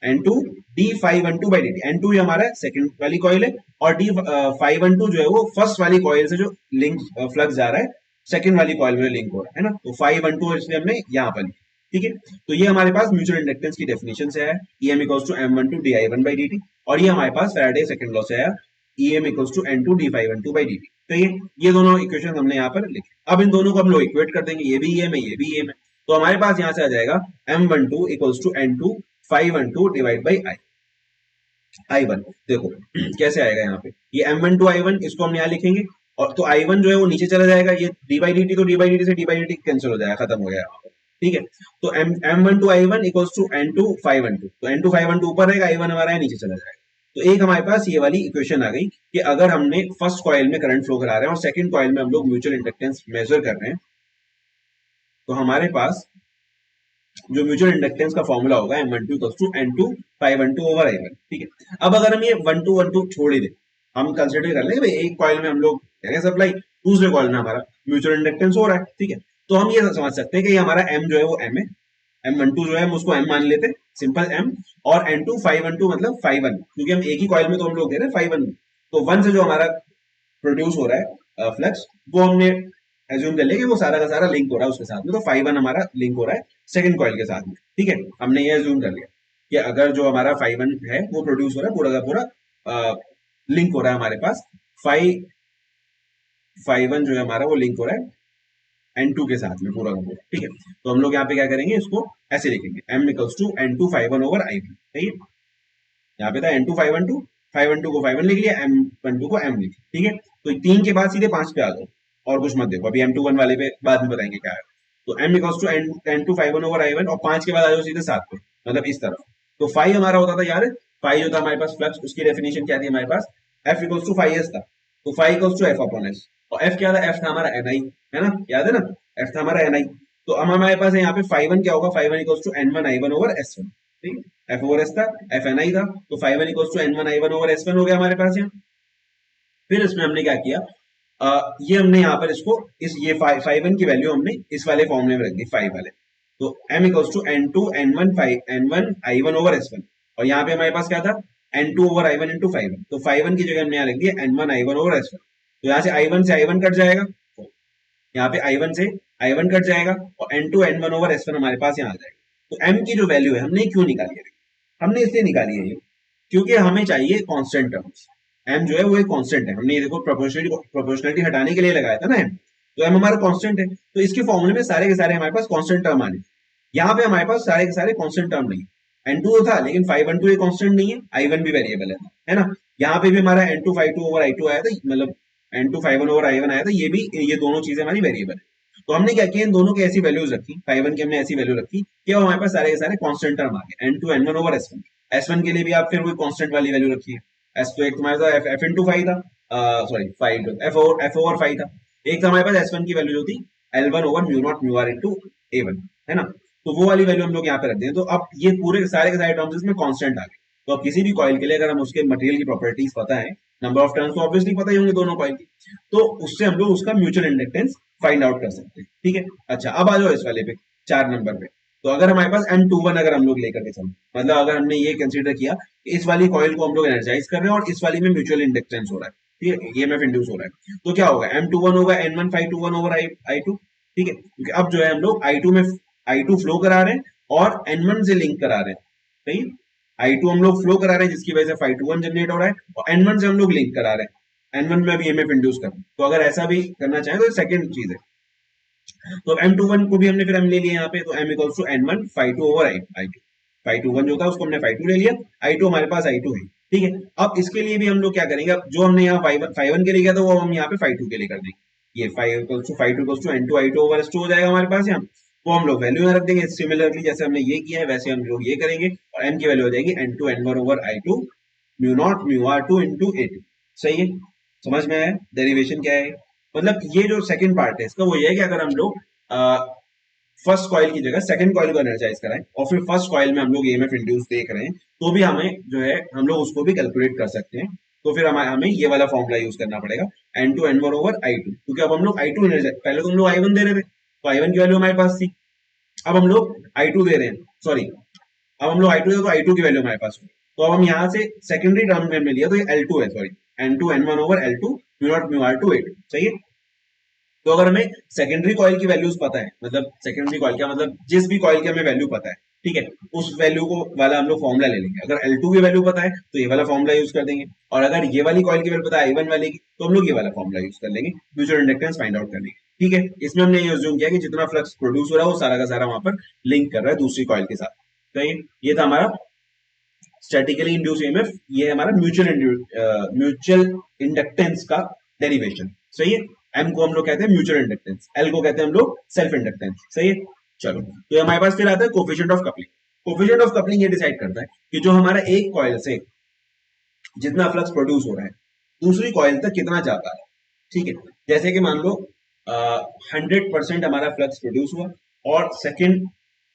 N2 D512 by D T. N2 ये हमारा सेकंड वाली कॉइल है और D512 जो है वो फर्स्ट वाली कॉइल से जो लिंक फ्लक्स जा रहा है सेकंड वाली कॉइल में लिंक हो रहा है ना। तो 512 इसलिए हमने यहाँ पर लिखा। ठीक है, तो ये हमारे पास म्यूचुअल इंडक्टेंस की डेफिनेशन से आया, EM equals to M12 DI1 by D T, और ये हमारे पास फैराडे सेकंड लॉ से आया, EM equals to N2 D512 by D T. तो ये दोनों इक्वेशन हमने यहाँ पर लिखे। अब इन दोनों को हम लोग इक्वेट कर देंगे, ये भी EM है ये भी EM है, तो हमारे पास यहाँ से आ जाएगा M12 equals to N2 512 divide by I1। देखो कैसे आएगा यहाँ पे, ये M12 I1 इसको हम यहाँ लिखेंगे, और तो I1 जो है वो नीचे चला जाएगा, ये डी बाई डी टी, तो डी बाई डी टी से D by D T cancel हो जाएगा, खत्म हो गया यहाँ पे। ठीक है, तो M12 I1 equals to N2 512, तो N2 512 ऊपर रहेगा, I1 हमारा है नीचे चला जाएगा। तो एक हमारे पास ये वाली इक्वेशन आ गई कि अगर हमने फर्स्ट कॉइल में करंट फ्लो करा रहे हैं और सेकंड कॉइल में हम लोग म्यूचुअल इंडक्टेंस मेजर कर रहे हैं, तो हमारे पास जो म्यूचुअल इंडक्टेंस का फॉर्मूला होगा M12 N2 512 ओवर I1। ठीक है, अब अगर हम ये 12 छोड़ ही दे, हम कंसिडर कर लेंगे भाई एक कॉइल में हम लोग करेंगे सप्लाई, दूसरे कॉइल में हमारा म्यूचुअल इंडक्टेंस हो रहा है। ठीक है, तो हम ये समझ सकते हैं कि ये हमारा M जो है वो M है, M12 जो है हम उसको M मान लेते हैं, सिंपल M, और N2 512 मतलब 5-1, क्योंकि हम एक ही कॉइल में तो हम लोग दे रहे हैं 5-1, तो 1 से जो हमारा प्रोड्यूस हो रहा है फ्लक्स, वो हमने एज्यूम कर लिया कि वो सारा का सारा लिंक हो रहा है उसके साथ में, तो 5-1 हमारा लिंक हो रहा है सेकंड कॉइल के साथ में। ठीक है, हमने ये एज्यूम कर लिया कि अगर जो हमारा 5-1 है वो प्रोड्यूस हो रहा है पूरा का पूरा लिंक हो रहा है हमारे पास 5-1 जो है हमारा वो लिंक हो रहा है N2 के साथ में पूरा का पूरा, ठीक है। तो हम लोग यहाँ पे क्या करेंगे, इसको ऐसे लिखेंगे, M equals to N2 ∅1 over I1, सही है। यहाँ पे था N2 ∅12, ∅12 को ∅1 लिख लिया, M12 को M लिख लिया, ठीक है। तो 3 के बाद सीधे 5 पे आ जाओ, और कुछ मत देखो, अभी M21 वाले पे बाद में बताएंगे क्या है। तो M equals to N2 ∅1 over I1, और 5 के बाद आ जाओ सीधे 7 पे, मतलब इस तरफ। तो फाइव हमारा होता था यार, फाइव जो था हमारे पास फ्लक्स, उसकी डेफिनेशन क्या थी हमारे पास, F equals to five S था, तो five equals to F upon S, और F क्या था, F था हमारा NI, है ना, याद है ना, F था हमारा NI। तो अब हमारे पास है यहाँ पे ∅1 क्या होगा, ∅1 equals to N1 I1 over S1, ठीक है। F ओवर S था, F NI था, तो ∅1 equals to N1 I1 over S1 हो गया हमारे पास यहाँ। फिर इसमें हमने क्या किया, ये हमने यहाँ पर इसको इस ये ∅1 की वैल्यू हमने इस वाले फॉर्मूले में रख दी, 5 वाले। तो M equals to N2 N1 I1 over S1, और यहाँ पे हमारे पास क्या था, N2 ओवर I1 इंटू ∅1, तो ∅1 की जगह हमने यहाँ लिख दिया N1 I1 ओवर S1। तो यहाँ से I1 कट जाएगा, तो यहाँ पे I1 कट जाएगा, और N2 N1 ओवर S1 हमारे पास यहाँ आ जाएगा। तो M की जो वैल्यू है हमने क्यों निकाली है, हमने इसलिए निकाली है ये, क्योंकि हमें चाहिए कांस्टेंट टर्म्स। M जो है वो एक कांस्टेंट है, हमने ये देखो प्रोपोर्शनलिटी हटाने के लिए लगाया था ना M, तो M हमारा कांस्टेंट है, तो इसके फॉर्मूले में सारे के सारे हमारे पास कांस्टेंट टर्म आने। यहाँ पे हमारे पास सारे के सारे कांस्टेंट टर्म नहीं है, N2 था लेकिन ∅12 ये कांस्टेंट नहीं है, I1 भी वेरिएबल है ना। यहाँ पे भी हमारा N2 ∅2 ओवर I2 आया था, मतलब N2 ∅1 ओवर I1 आया था, ये भी, ये दोनों चीजें हमारी वेरिएबल है। तो हमने क्या किया, इन दोनों की ऐसी वैल्यूज रखी, ∅1 की हमने ऐसी वैल्यू रखी कि अब हमारे पास सारे के सारे कांस्टेंट टर्म आ गए, N2 N1 over S1। S1 के लिए भी आप फिर कोई कांस्टेंट वाली वैल्यू रखिए, S तो एक तुम्हारे पास F इंटू 5 था, सॉरी 5 F ओवर 5 था, एक था हमारे पास S1 की वैल्यू जो थी L1 over mu naught mu R into A1, है ना। तो वो वाली वैल्यू हम लोग यहाँ पे रखते हैं। तो अब ये पूरे के सारे टर्म्स इसमें कांस्टेंट आ गए। तो अब किसी भी कॉइल के लिए अगर हम उसके मटेरियल की प्रॉपर्टीज पता है, नंबर ऑफ टर्न्स तो ऑब्वियसली पता ही होंगे दोनों कॉइल की, तो उससे हम लोग उसका म्यूचुअल इंडक्टेंस फाइंड आउट कर सकते हैं, ठीक है। अच्छा, अब आ जाओ इस वाले पे, 4 नंबर पे। तो अगर हमारे पास M21 अगर हम लोग लेकर के चलो, मतलब अगर हमने ये कंसीडर किया कि इस वाली कॉइल को हम लोग एनर्जाइज कर रहे हैं और इस वाली में म्यूचुअल इंडक्टेंस हो रहा है, ठीक है, ईएमएफ इंड्यूस हो रहा है, तो क्या होगा, M21 होगा N1 ओवर I2, ठीक है, क्योंकि अब जो है हम लोग I2 में I2 फ्लो करा रहे हैं और N1 से लिंक करा रहे हैं, सही। I2 हम लोग फ्लो करा रहे हैं जिसकी वजह से ∅21 जनरेट हो रहा है, और N1 से हम लोग लिंक करा रहे हैं, N1 में भी ईएमएफ इंड्यूस कर रहे हैं। तो अगर ऐसा भी करना चाहें तो सेकंड चीज है। तो M21 को भी हमने फिर हम ले लिया यहाँ पे, तो M equals to N1 ∅2 over I2, ∅21 जो था उसको हमने ∅2 ले लिया, I2 हमारे पास I2 है, ठीक है। अब इसके लिए भी हम लोग क्या करेंगे, अब जो हमने यहाँ ∅1 के लिए किया था वो हम यहाँ पे ∅2 के लिए कर देंगे, ये ∅2 N2 I2 ओवर S2 हो जाएगा हमारे पास यहाँ, वो हम लोग वैल्यू यहाँ रख देंगे। सिमिलरली जैसे हमने ये किया है वैसे हम लोग ये करेंगे, और M की वैल्यू हो जाएगी N2 N1 over I2 mu naught mu R2 into A2, सही है। समझ में आया डेरिवेशन क्या है, मतलब ये जो सेकंड पार्ट है इसका वो ये है कि अगर हम लोग फर्स्ट कॉइल की जगह सेकंड कॉइल को एनर्जाइज कराएं और फिर फर्स्ट कॉइल में हम लोग ईएमएफ इंड्यूस देख रहे हैं, तो भी हमें जो है हम लोग उसको भी कैलकुलेट कर सकते हैं। तो फिर हमें ये वाला फॉर्मूला यूज करना पड़ेगा, N2 N1 ओवर I2, क्योंकि अब हम लोग I2 एनर्जाइज, पहले तो हम लोग I1 दे रहे थे, तो I1 की वैल्यू हमारे पास थी, अब हम लोग I2 दे रहे हैं, सॉरी अब हम लोग I2 दे, तो I2 की वैल्यू हमारे पास हुई। तो अब हम यहाँ से सेकेंडरी टर्म में हमने लिया, तो ये L2 है, sorry N2 N1 over L2 mu naught mu R2 A2, सही है। तो अगर हमें सेकेंडरी कॉइल की वैल्यूज पता है, मतलब सेकेंडरी कॉइल का मतलब जिस भी कॉइल की हमें वैल्यू पता है, ठीक है, उस वैल्यू को वाला हम लोग फॉर्मुला ले लेंगे। अगर L2 की वैल्यू पता है तो ये वाला फॉर्मुला यूज कर देंगे, और अगर ये वाली कॉइल की वैल्यू पता है I1 वाले की, तो हम लोग ये वाला फॉर्मुला यूज कर लेंगे, म्यूचुअल इंडक्टेंस फाइंड आउट कर लेंगे, ठीक है। इसमें हमने ये अज्यूम किया कि जितना फ्लक्स प्रोड्यूस हो रहा है वो सारा का सारा वहां पर लिंक कर रहा है दूसरी कॉइल के साथ। तो ये था हमारा स्टैटिकली इंड्यूस ईएमएफ, ये हमारा म्यूचुअल इंडक्टेंस का डेरिवेशन, सही है। M को हम लोग कहते हैं म्यूचुअल इंडक्टेंस, L को कहते हैं हम लोग सेल्फ इंडक्टेंस, सही है। चलो, तो हमारे पास फिर आता है coefficient of coupling. Coefficient of coupling ये डिसाइड करता है कि जो हमारा एक कॉइल से जितना फ्लक्स प्रोड्यूस हो रहा है दूसरी कॉइल तक कितना जाता है, ठीक है। जैसे कि मान लो 100% हमारा फ्लक्स प्रोड्यूस हुआ, और सेकंड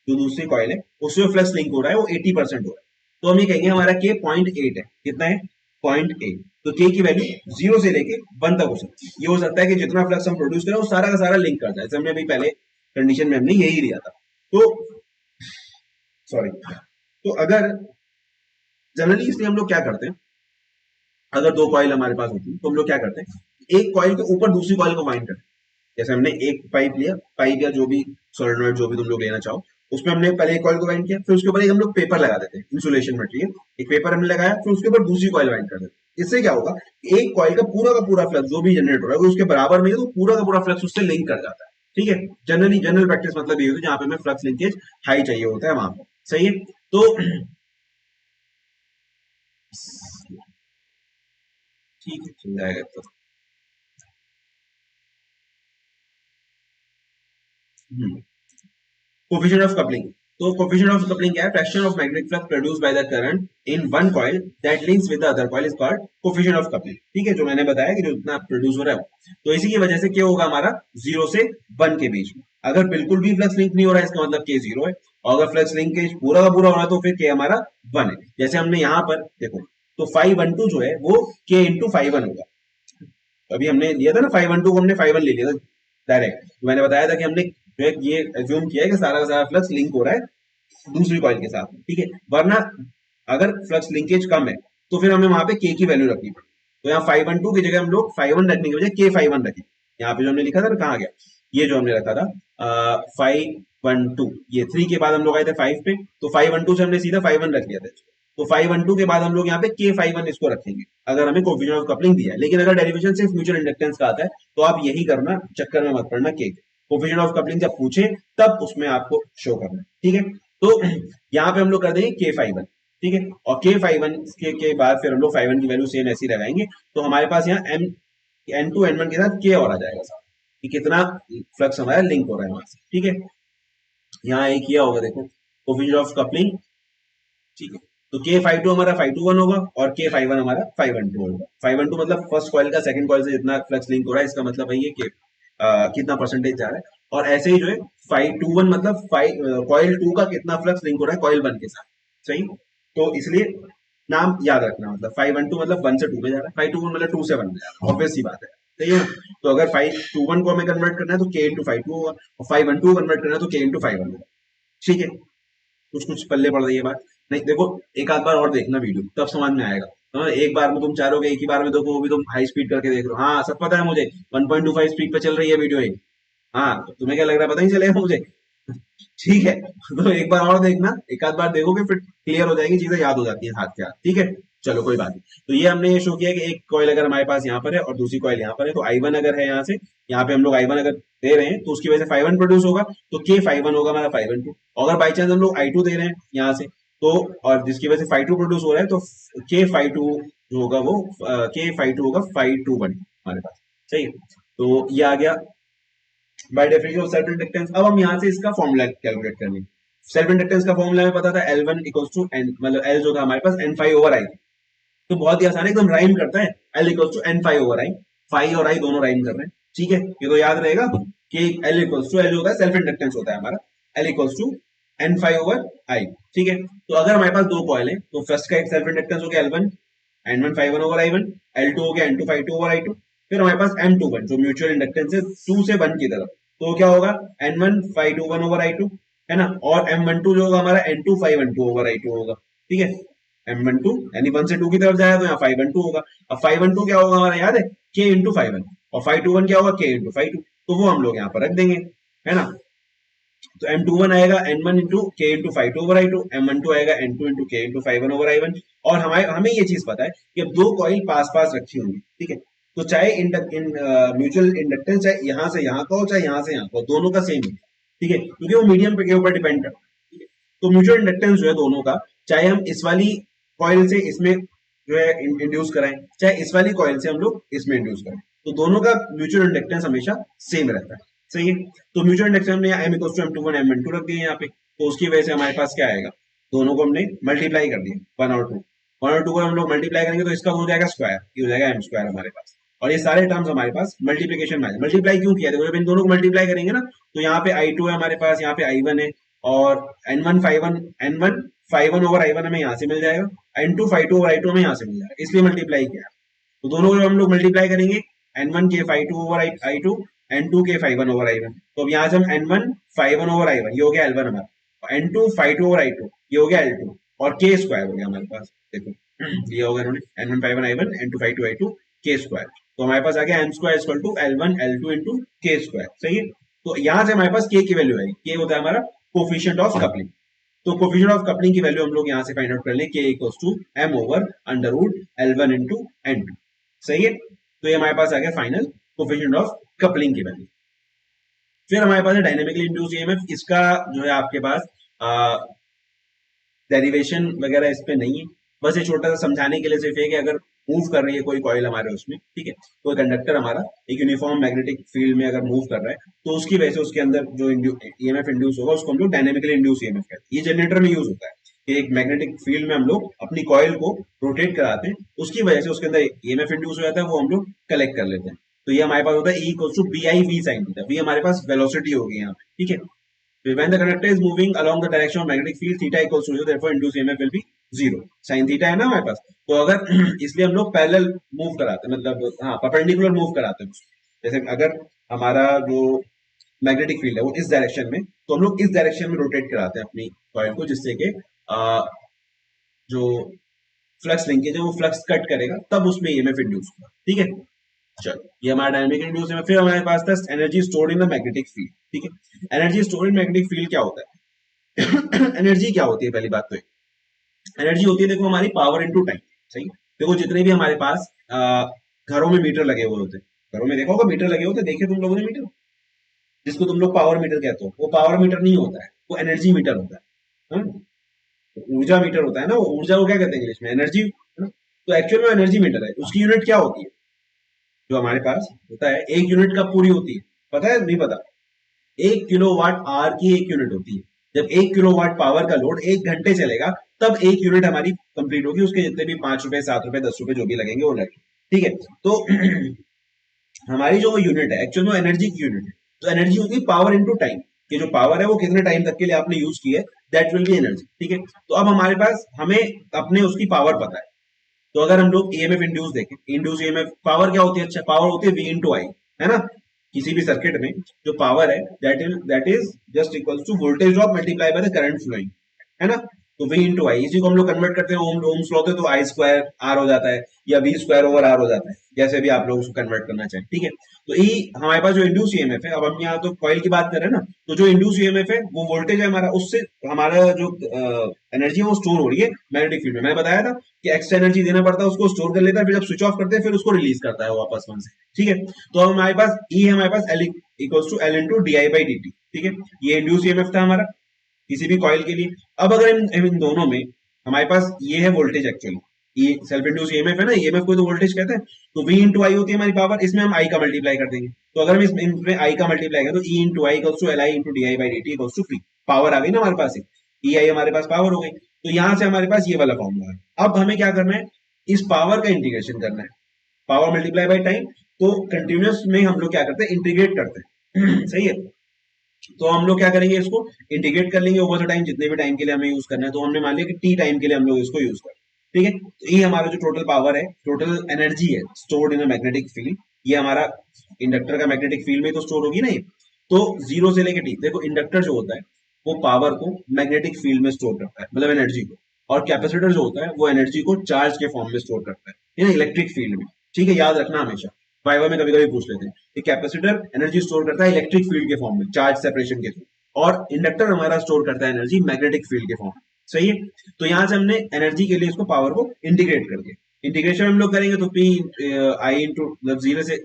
जो दूसरी कॉइल है उसमें फ्लक्स लिंक हो रहा है वो 80% हो रहा है, तो हम ये कहेंगे हमारा K 0.8 है, कितना है 0.8, तो K की वैल्यू 0 से लेके 1 तक हो सकती है। ये हो सकता है कि जितना फ्लक्स हम प्रोड्यूस करें वो सारा का सारा लिंक कर जाए, जैसे हमने अभी पहले कंडीशन में हमने यही लिया था। तो सॉरी, तो अगर जनरली इसलिए हम लोग क्या करते हैं, अगर दो कॉइल हमारे पास होती है तो हम लोग क्या करते हैं, एक कॉइल के ऊपर दूसरी कॉइल को वाइंड करते हैं। जैसे हमने एक पाइप लिया, पाइप या जो भी सोलेनॉइड जो भी तुम लोग लेना चाहो, उसमें हमने पहले एक कॉइल को वाइंड किया, फिर उसके ऊपर एक हम लोग पेपर लगा देते हैं, इंसुलेशन मटेरियल, एक पेपर हमने लगाया, फिर उसके ऊपर दूसरी कॉइल वाइंड कर देते हैं। इससे क्या होगा, एक कॉइल का पूरा फ्लक्स जो भी जनरेट हो रहा है वो उसके बराबर में है, तो पूरा का पूरा फ्लक्स उससे लिंक कर जाता है, ठीक है, जनरल प्रैक्टिस मतलब ये होती है जहां पे हमें फ्लक्स लिंकेज हाई चाहिए होता है वहां पर। सही है, तो ठीक है, चल जाएगा तो। कोफिशिएंट ऑफ कपलिंग, तो कोफिशिएंट ऑफ कपलिंग क्या है? Fraction of magnetic flux produced bye the current in one coil that links with the other coil is called coefficient of coupling. ठीक है, जो मैंने बताया कि जो इतना प्रोड्यूस हो रहा है, तो इसी की वजह से क्या होगा हमारा 0 से 1 के बीच में। अगर बिल्कुल भी फ्लक्स लिंक नहीं हो रहा है इसका मतलब के 0 है, और अगर फ्लक्स लिंकेज पूरा का पूरा हो रहा है तो फिर के हमारा 1 है। जैसे हमने यहाँ पर देखो, तो 512 जो है वो के इंटू 5 होगा। अभी हमने लिया था ना 512 को, हमने 5 ले लिया था डायरेक्ट। तो मैंने बताया था कि हमने जो है ये एज्यूम किया है कि सारा का सारा फ्लक्स लिंक हो रहा है दूसरी कॉइल के साथ, ठीक है। वरना अगर फ्लक्स लिंकेज कम है तो फिर हमें वहां पे के की वैल्यू रखनी पड़ेगी। तो यहाँ 512 की जगह हम लोग 5 रखने की बजाय के 5 रखें। यहाँ पे जो हमने लिखा था ना, कहाँ गया ये जो हमने रखा था 512, ये 3 के बाद हम लोग आए थे 5 पे, तो 512 से हमने सीधा 5 रख लिया था इसको। तो 512 के बाद हम लोग यहाँ पे के 5 इसको रखेंगे अगर हमें कोफिशिएंट ऑफ कपलिंग दिया है। लेकिन अगर डेरिवेशन सिर्फ म्यूचुअल इंडक्टेंस का आता है तो आप यही करना, चक्कर में मत पड़ना के कोफिशिएंट ऑफ कपलिंग जब पूछे तब उसमें आपको शो करना, ठीक है। तो यहाँ पे हम लोग कर देंगे के 5, ठीक है, और के 5 के बाद फिर हम लोग 5 की वैल्यू सेम ऐसी लगाएंगे। तो हमारे पास यहाँ एम N2 N1 के साथ के और आ जाएगा साथ, कि कितना फ्लक्स हमारा लिंक हो रहा है वहां से, ठीक है। यहाँ एक किया होगा देखो कोफिशिएंट ऑफ कपलिंग, ठीक है। तो के 52 हमारा 521 होगा और के 51 हमारा 512 होगा। 512 मतलब फर्स्ट कॉइल का सेकंड कॉइल से जितना फ्लक्स लिंक हो रहा है, इसका मतलब है ये कि कितना परसेंटेज जा रहा है। और ऐसे ही जो है 521 मतलब कॉइल 2 का कितना फ्लक्स लिंक हो रहा है कॉइल 1 के साथ। सही, तो इसलिए नाम याद रखना, मतलब 512 मतलब 1 से 2 में जा रहा है, 521 मतलब 2 से 1 में जा रहा है, ऑब्वियस सी बात है। सही है, तो अगर 521 को हमें कन्वर्ट करना है तो के इंटू 52 होगा, और 512 कन्वर्ट करना है तो के इंटू 51 होगा, ठीक है। कुछ कुछ पल्ले पड़ रही है बात, नहीं देखो एक आध बार और देखना वीडियो तब समझ में आएगा। हाँ, एक बार में तुम चारोगे एक ही बार में देखो, वो भी तुम हाई स्पीड करके देख रहे हो, हाँ सब पता है मुझे 1.25 स्पीड पे चल रही है वीडियो ये। हाँ, तो तुम्हें क्या लग रहा है पता ही चलेगा मुझे। ठीक है, तो एक बार और देखना, एक आध बार देखोगे फिर क्लियर हो जाएगी चीजें, याद हो जाती है हाथ के हाथ, ठीक है। चलो कोई बात नहीं, तो ये हमने ये शो किया कि एक कॉइल अगर हमारे पास यहाँ पर है और दूसरी कॉइल यहाँ पर है, तो I1 अगर है यहाँ से, यहाँ पे हम लोग I1 अगर दे रहे हैं तो उसकी वजह से 5 प्रोड्यूस होगा, तो के 5 होगा हमारा 512। अगर बाई चांस हम लोग I2 दे रहे हैं यहाँ से, तो और जिसकी वजह से 5 प्रोड्यूस हो रहा है, तो के 5 जो होगा वो के 5 होगा 521 हमारे पास। सही है, तो ये आ गया by definition of self inductance. अब हम यहाँ से इसका फॉर्मूला कैलकुलेट करेंगे। सेल्फ इंडक्टेंस का फॉर्मूला हमें पता था L1 इक्वल्स टू एन, मतलब L जो था हमारे पास N5 ओवर आई, तो बहुत ही आसान है, एकदम राइम करता है। L equals to N5 over I, 5 और I दोनों राइम कर रहे हैं, ठीक है। ये तो याद रहेगा कि L इक्वल्स टू, L होता है सेल्फ इंडक्टेंस होता है हमारा, L equals to N5 over I, ठीक है। तो अगर हमारे पास दो कॉइल है तो फर्स्ट का एक सेल्फ इंडक्टेंस हो गया L1, N1 51 over I1, L2 हो गया N2 52 ओवर I2, फिर हमारे पास M21 जो म्यूचुअल इंडक्टेंस है 2 से 1 की तरफ, तो क्या होगा N1 521 ओवर I2, है ना, और M12 जो होगा हमारा N2 512 ओवर I2 होगा, ठीक है। M12 यानी 1 से 2 की तरफ जाएगा तो यहाँ 512 होगा। अब 512 क्या होगा हमारा याद है, K इंटू 5 और 521 क्या होगा K इंटू 5, तो वो हम लोग यहाँ पर रख देंगे, है ना। तो M21 आएगा N1 इंटू के इंटू 52 ओवर I2, M12 आएगा N2 इंटू के इंटू 51 ओवर I1। और हमें हमें ये चीज पता है कि अब दो कॉइल पास पास रखी होंगी, ठीक है, तो चाहे म्यूचुअल इंडक्टेंस चाहे यहाँ से यहाँ का हो चाहे यहाँ से यहाँ का हो, दोनों का सेम है, ठीक है, क्योंकि वो मीडियम के ऊपर डिपेंड करता है, ठीक है। तो म्यूचुअल इंडक्टेंस जो है दोनों का, चाहे हम इस वाली कॉइल से इसमें जो है इंड्यूस कराएं, चाहे इस वाली कॉइल से हम लोग इसमें इंड्यूस करें, तो दोनों का म्यूचुअल इंडक्टेंस हमेशा सेम रहता है, सही है। तो म्यूचुअल इंडक्टेंस हमने M equal to M21 M12 रख दिए यहाँ पे, तो उसकी वजह से हमारे पास क्या आएगा, दोनों को हमने मल्टीप्लाई कर दिया, 1 और 2 को हम लोग मल्टीप्लाई करेंगे तो इसका हो जाएगा स्क्वायर, ये हो जाएगा M स्क्वायर हमारे पास। और ये सारे टर्म्स हमारे पास मल्टीप्लीकेशन में आए, मल्टीप्लाई क्यों किया, देखो जब इन दोनों को मल्टीप्लाई करेंगे ना, तो यहाँ पे I2 है हमारे पास, यहाँ पे I1 है, और N1 51 ओवर I1 हमें यहाँ से मिल जाएगा, N2 52 ओवर I2 हमें यहाँ से मिल जाएगा, इसलिए मल्टीप्लाई किया। तो दोनों को जब हम लोग मल्टीप्लाई करेंगे, N1 के 52 ओवर I2, N2 के 51 ओवर I1, तो अब यहाँ से हम N1 51 ओवर I1 ये हो गया L1 हमारा, और N2 52 ओवर I2 ये हो गया L2, और के स्क्वायर हो गया हमारे पास, देखो ये हो गया उन्होंने N1 51 I1 N2 52 I2 के स्क्वायर, तो हमारे पास आ गया M square equal to L1 L2 into K square, सही है। तो यहाँ से हमारे पास के की वैल्यू आएगी, के होता है हमारा कोफिशिएंट ऑफ कपलिंग, तो कोफिशिएंट ऑफ कपलिंग की वैल्यू हम लोग यहाँ से फाइंड आउट कर लें, K equals to M over under root L1 into N2, सही है। तो ये हमारे पास आ गया फाइनल कोफिशिएंट ऑफ कपलिंग की वैल्यू। फिर हमारे पास है डायनेमिकली इंड्यूस ईएमएफ। इसका जो है आपके पास डेरिवेशन वगैरह इस पे नहीं है, बस ये छोटा सा समझाने के लिए सिर्फ है कि अगर मूव कर रही है कोई कॉइल हमारे उसमें, ठीक है, कोई कंडक्टर हमारा एक यूनिफॉर्म मैग्नेटिक फील्ड में अगर मूव कर रहा है तो उसकी वजह से उसके अंदर जो ईएमएफ इंड्यूस होगा उसको हम लोग डायनेमिकली इंड्यूस ईएमएफ कहते हैं। ये जनरेटर में यूज होता है कि एक मैग्नेटिक फील्ड में हम लोग अपनी कॉइल को रोटेट कराते हैं, उसकी वजह से उसके अंदर ईएमएफ इंड्यूस हो जाता है, वो हम लोग कलेक्ट कर लेते हैं। तो ये हमारे पास होता है E equal to B I V sine theta. V हमारे पास वेलोसिटी होगी यहाँ पे, ठीक है। When the conductor is moving along the direction of magnetic field, theta equals to 0, therefore induced EMF will be 0. Sin theta है ना हमारे पास, तो अगर इसलिए हम लोग पैरेलल मूव कराते हैं, मतलब हाँ परपेंडिकुलर मूव कराते हैं। जैसे अगर हमारा जो मैग्नेटिक फील्ड है वो इस डायरेक्शन में, तो हम लोग इस डायरेक्शन में रोटेट कराते हैं अपनी कॉइल को, जिससे कि जो फ्लक्स लिंकेज है वो फ्लक्स कट करेगा, तब उसमें ईएमएफ इंड्यूस होगा, ठीक है। चलो, ये हमारा डायनेमिक इंड्यूस है। फिर हमारे पास था energy stored in the magnetic field, ठीक है। Energy stored in magnetic field क्या होता है? एनर्जी क्या होती है? पहली बात तो एनर्जी होती है, देखो, हमारी पावर इनटू टाइम, सही। देखो जितने भी हमारे पास घरों में मीटर लगे हुए होते हैं, घरों में देखा होगा मीटर लगे होते हैं, देखे तुम लोगों ने मीटर, जिसको तुम लोग पावर मीटर कहते हो, वो पावर मीटर नहीं होता है, वो एनर्जी मीटर होता है। ऊर्जा मीटर होता है ना, वो ऊर्जा को क्या कहते हैं इंग्लिश में? एनर्जी, है ना। तो एक्चुअल में एनर्जी मीटर है, उसकी यूनिट क्या होती है जो हमारे पास होता है? एक यूनिट कब पूरी होती है, पता है नहीं पता? 1 किलोवाट आवर की एक यूनिट होती है। जब 1 किलोवाट पावर का लोड 1 घंटे चलेगा, तब एक यूनिट हमारी कंप्लीट होगी, उसके जितने भी 5 रुपए 7 रुपए 10 रुपए जो भी लगेंगे वो लगेंगे, ठीक है। तो हमारी जो यूनिट है एक्चुअल में एनर्जी की यूनिट है, तो एनर्जी होगी पावर इनटू टाइम, कि जो पावर है वो कितने टाइम तक के लिए आपने यूज की है, दैट विल बी एनर्जी, ठीक है। तो अब हमारे पास हमें अपने उसकी पावर पता है, तो अगर हम लोग ईएमएफ इंड्यूस देखें, इंड्यूस ईएमएफ पावर क्या होती है? अच्छा, पावर होती है V इंटू आई, है ना। किसी भी सर्किट में जो पावर है that is just equals to voltage drop multiply by the current flowing, है ना। तो V इंटू आई, इसी को हम लोग कन्वर्ट करते हैं ओम्स लॉ से, तो आई स्क्वायर आर हो जाता है, या V स्क्वायर ओवर आर हो जाता है, जैसे भी आप लोग उसको कन्वर्ट करना चाहें, ठीक है। तो ई हमारे पास जो इंड्यूस ईएमएफ है, अब हम यहाँ तो कॉइल की बात कर रहे हैं ना, तो जो इंड्यूस ईएमएफ है वो वोल्टेज है हमारा, उससे हमारा जो एनर्जी है वो स्टोर हो रही है मैग्नेटिक फील्ड में। मैंने बताया था कि एक्स्ट्रा एनर्जी देना पड़ता है, उसको स्टोर कर लेता है, फिर जब स्विच ऑफ करते हैं फिर उसको रिलीज करता है वापस वहां से, ठीक है। तो अब हमारे पास ई है, हमारे पास L equals to L into D I by D T, ठीक है। ये इंड्यूस ईएमएफ था हमारा किसी भी कॉइल के लिए। अब अगर इन दोनों में हमारे पास ये है वोल्टेज, एक्चुअली ये सेल्फ इंड्यूस ईएमएफ है ना, ईएमएफ को तो वोल्टेज कहते हैं, तो V इंटू आई होती है हमारी पावर, इसमें हम आई का मल्टीप्लाई कर देंगे, तो अगर हम इसमें आई का मल्टीप्लाई करें तो E into I equals to L I into D I by D T equals to P, power आ गई ना हमारे पास, ई आई हमारे पास पावर हो गई। तो यहां से हमारे पास ये वाला फॉर्मूला है। अब हमें क्या करना है? इस पावर का इंटीग्रेशन करना है, पावर मल्टीप्लाई बाई टाइम। तो कंटिन्यूस में हम लोग क्या करते हैं? इंटीग्रेट करते हैं सही है। तो हम लोग क्या करेंगे? इसको इंटीग्रेट कर लेंगे ओवर द टाइम, जितने भी टाइम के लिए हमें यूज करना है। तो हमने मान लिया कि टी टाइम के लिए हम लोग इसको यूज कर, ठीक है। तो ये हमारा जो टोटल पावर है, टोटल एनर्जी है stored in a magnetic field, ये हमारा इंडक्टर का मैग्नेटिक फील्ड में तो स्टोर होगी ना ये। तो 0 से लेके टी, देखो इंडक्टर जो होता है वो पावर को मैग्नेटिक फील्ड में स्टोर करता है, मतलब एनर्जी को, और कैपेसिटर जो होता है वो एनर्जी को चार्ज के फॉर्म में स्टोर करता है इलेक्ट्रिक फील्ड में, ठीक है। याद रखना हमेशा, वाइवा में कभी कभी पूछ लेते हैं कि कैपेसिटर एनर्जी स्टोर करता है इलेक्ट्रिक फील्ड के फॉर्म में, चार्ज सेपरेशन के थ्रू, और इंडक्टर हमारा स्टोर करता है एनर्जी मैग्नेटिक फील्ड के फॉर्म में, सही है। तो यहां से हमने एनर्जी के लिए इसको पावर को इंटीग्रेट कर दिया। इंटीग्रेशन हम लोग करेंगे तो पी आई इंटू, मतलब 0 से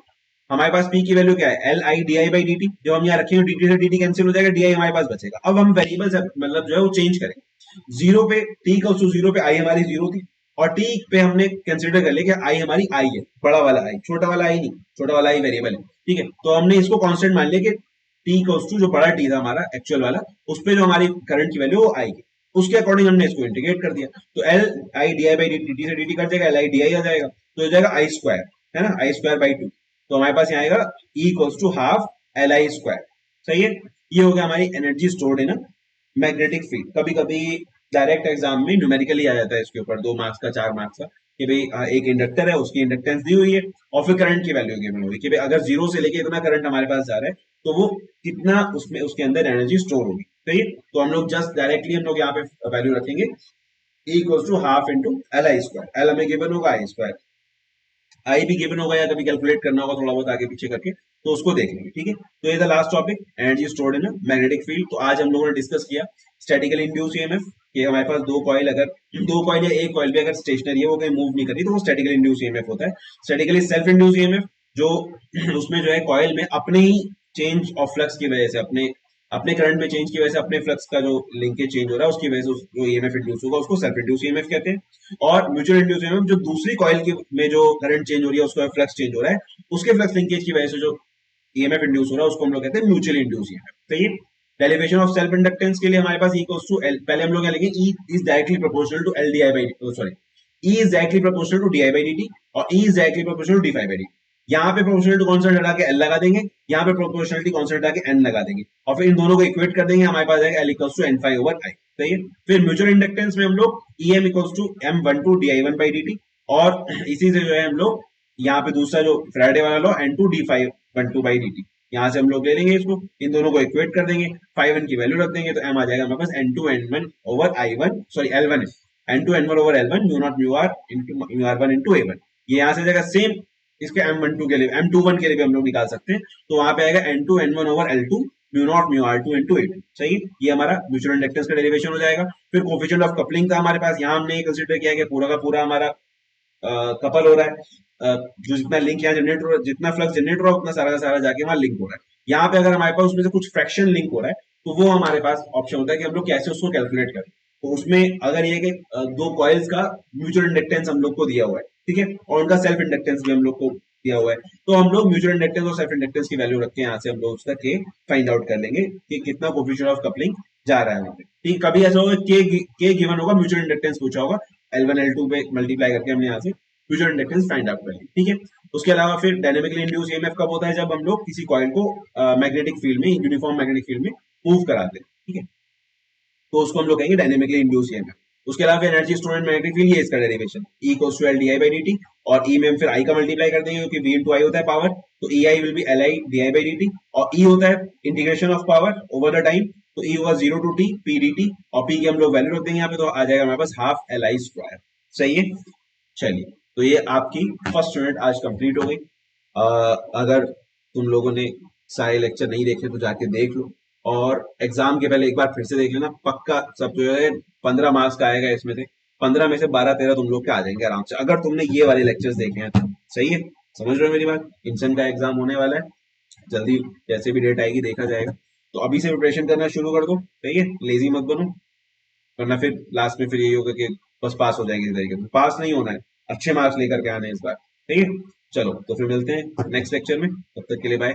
हमारे पास पी की वैल्यू क्या है? L I D I by D T. जब हम यहाँ रखेंगे डी से डी कैंसिल हो जाएगा, डी आई हमारे पास बचेगा। अब हम वेरिएबल मतलब जो है वो चेंज करेंगे। 0 पे टी का 0 पे आई हमारी 0 थी, और टी पे हमने कंसिडर कर लिया कि आई हमारी आई है, बड़ा वाला आई, छोटा वाला आई नहीं, छोटा वाला आई वेरिएबल है, ठीक है। तो हमने इसको कांस्टेंट मान लिया कि टी जो बड़ा टी था हमारा एक्चुअल वाला, उस पे जो हमारी करंट की वैल्यू वो आएगी, उसके अकॉर्डिंग हमने इसको इंटीग्रेट कर दिया। तो L I D I by D T से डी टी कट जाएगा, एल आई डी आई आ जाएगा, तो हो जाएगा आई स्क्वायर, है ना, आई स्क्वायर बाई 2। तो हमारे पास यहाँ आएगा E equals to half L I square, सही है। ये हो गया हमारी energy stored in magnetic field. कभी कभी डायरेक्ट एग्जाम में न्यूमेरिकली आ जाता है इसके ऊपर, 2 मार्क्स का 4 मार्क्स का, कि भाई एक इंडक्टर है, उसकी इंडक्टेंस दी हुई है, और फिर करंट की वैल्यू गिवन हुई कि भाई अगर 0 से लेके इतना करंट हमारे पास जा रहा है तो वो कितना उसमें उसके अंदर एनर्जी स्टोर होगी, सही है। तो हम लोग जस्ट डायरेक्टली हम लोग यहाँ पे वैल्यू रखेंगे E equals to half into L I square, L हमें गिवन होगा, आई स्क्वायर, आई भी गिवन होगा, या कभी कैलकुलेट करना होगा थोड़ा बहुत आगे पीछे करके, तो उसको देख लेंगे, ठीक है। तो ये था last topic, energy stored in magnetic field. तो आज हम लोगों ने डिस्कस किया स्टैटिकली इंड्यूस ईएमएफ, कि हमारे पास दो कॉइल या एक कॉइल भी अगर स्टेशनरी है, वो कहीं मूव नहीं कर रही, तो वो स्टैटिकली इंड्यूस ईएमएफ होता है। स्टैटिकली सेल्फ इंड्यूस ईएमएफ जो उसमें जो है कॉइल में अपने ही चेंज ऑफ फ्लक्स की वजह से अपने अपने करंट में चेंज की वजह से अपने फ्लक्स का जो लिंकेज चेंज हो रहा है उसकी वजह से जो ईएमएफ इंड्यूस होगा उसको सेल्फ इंड्यूस ईएमएफ कहते हैं। और म्यूचुअल इंड्यूस ईएमएफ जो दूसरी कॉइल की में जो करंट चेंज हो रही है उसका फ्लक्स चेंज हो रहा है उसके फ्लक्स लिंकेज की वजह से जो ईएमएफ इंड्यूस हो रहा है उसको हम लोग कहते हैं म्यूचुअल इंड्यूस ईएमएफ। सही है। डेरिवेशन ऑफ सेल्फ इंडक्टेंस के लिए हमारे पास इक्वल्स टू एल, पहले हम लोग क्या लिखेंगे, E is directly proportional to L D I by, sorry, E is directly proportional to D I by D T और E is directly proportional to D phi by D. यहाँ पे प्रोपोर्शनल टू कॉन्स्टेंट हटा के एल लगा देंगे, यहाँ पे प्रोपोर्शनलिटी कॉन्स्टेंट हटा के एन लगा देंगे और फिर इन दोनों को इक्वेट कर देंगे, हमारे पास आएगा L equals to N phi over I. सही है। फिर म्यूचुअल इंडक्टेंस में हम लोग E M equals to M one two D I one by D T और इसी से जो है हम लोग यहाँ पे दूसरा जो फ्राइडे वाला law N two D five one two by D T, यहाँ से हम लोग ले लेंगे इसको, इन दोनों को इक्वेट कर देंगे, फाइव एन की वैल्यू रख देंगे तो एम आ जाएगा हमारे पास N two N one over I one, sorry L one है, N two N one over L one mu naught mu R into mu R one into A one. ये यहाँ से जाएगा सेम इसके एम वन टू के लिए, एम टू वन के लिए भी हम लोग निकाल सकते हैं, तो वहां पे आएगा N two N one over L two mu naught mu R two into A two. सही। ये हमारा म्यूचुअल इंडक्टेंस का डेरिवेशन हो जाएगा। फिर कोफिशिएंट ऑफ कपलिंग था हमारे पास, यहाँ हमने कंसीडर किया कि पूरा का पूरा हमारा कपल हो रहा है, जो जितना लिंक यहाँ जनरेट हो रहा है, जितना फ्लक्स जनरेट हो रहा है उतना सारा का सारा जाके वहां लिंक हो रहा है। यहाँ पे अगर हमारे पास उसमें से कुछ फ्रैक्शन लिंक हो रहा है तो वो हमारे पास ऑप्शन होता है कि हम लोग कैसे उसको कैलकुलेट करें। तो उसमें अगर ये कि दो कॉइल्स का म्यूचुअल इंडक्टेंस हम लोग को दिया हुआ है, ठीक है, और उनका सेल्फ इंडक्टेंस भी हम लोग को दिया हुआ है, तो हम लोग म्यूचुअल इंडक्टेंस और सेल्फ इंडक्टेंस की वैल्यू रख के यहाँ से हम लोग उसका के फाइंड आउट कर लेंगे कि कितना कोफिशिएंट ऑफ कपलिंग जा रहा है वहां पे। ठीक, कभी ऐसा होगा के गिवन होगा, म्यूचुअल इंडक्टेंस पूछा होगा, L1 L2 पे मल्टीप्लाई करके हमने यहाँ से म्यूचुअल इंडक्टेंस फाइंड आउट कर ली। ठीक है। उसके अलावा फिर डायनेमिकली इंड्यूस ईएमएफ कब होता है, जब हम लोग किसी कॉइल को मैग्नेटिक फील्ड में, यूनिफॉर्म मैग्नेटिक फील्ड में मूव कराते हैं। ठीक है, तो उसको हम लोग कहेंगे डायनेमिकली इंड्यूस ईएमएफ। उसके अलावा energy stored in magnetic field, ये इसका derivation E equals to L D I by D T, और ई में हम फिर आई का मल्टीप्लाई कर देंगे क्योंकि वी इनटू आई होता है पावर, तो E I will be L I D I by D T, और ई होता है integration of power over the time, तो ई होगा zero to T P D T, और पी की हम लोग वैल्यू रख देंगे यहाँ पे, तो आ जाएगा हमारे पास हाफ एल आई स्क्वायर। सही है। चलिए, तो ये आपकी फर्स्ट यूनिट आज कंप्लीट हो गई। अगर तुम लोगों ने सारे लेक्चर नहीं देखे तो जाके देख लो, और एग्जाम के पहले एक बार फिर से देख लेना, पक्का सब जो है 15 मार्क्स का आएगा, इसमें से 15 में से 12-13 तुम लोग के आ जाएंगे आराम से, अगर तुमने ये वाले लेक्चर्स देखे हैं तो। सही है, समझ रहे हो मेरी बात। इंसन का एग्जाम होने वाला है जल्दी, जैसे भी डेट आएगी देखा जाएगा, तो अभी से प्रिपरेशन करना शुरू कर दो। सही है, लेजी मत बनो, वरना फिर लास्ट में फिर यही होगा कि बस पास हो जाएंगे इस तरीके से। पास नहीं होना है, अच्छे मार्क्स लेकर के आने इस बार। ठीक है, चलो तो फिर मिलते हैं नेक्स्ट लेक्चर में, तब तक के लिए बाय।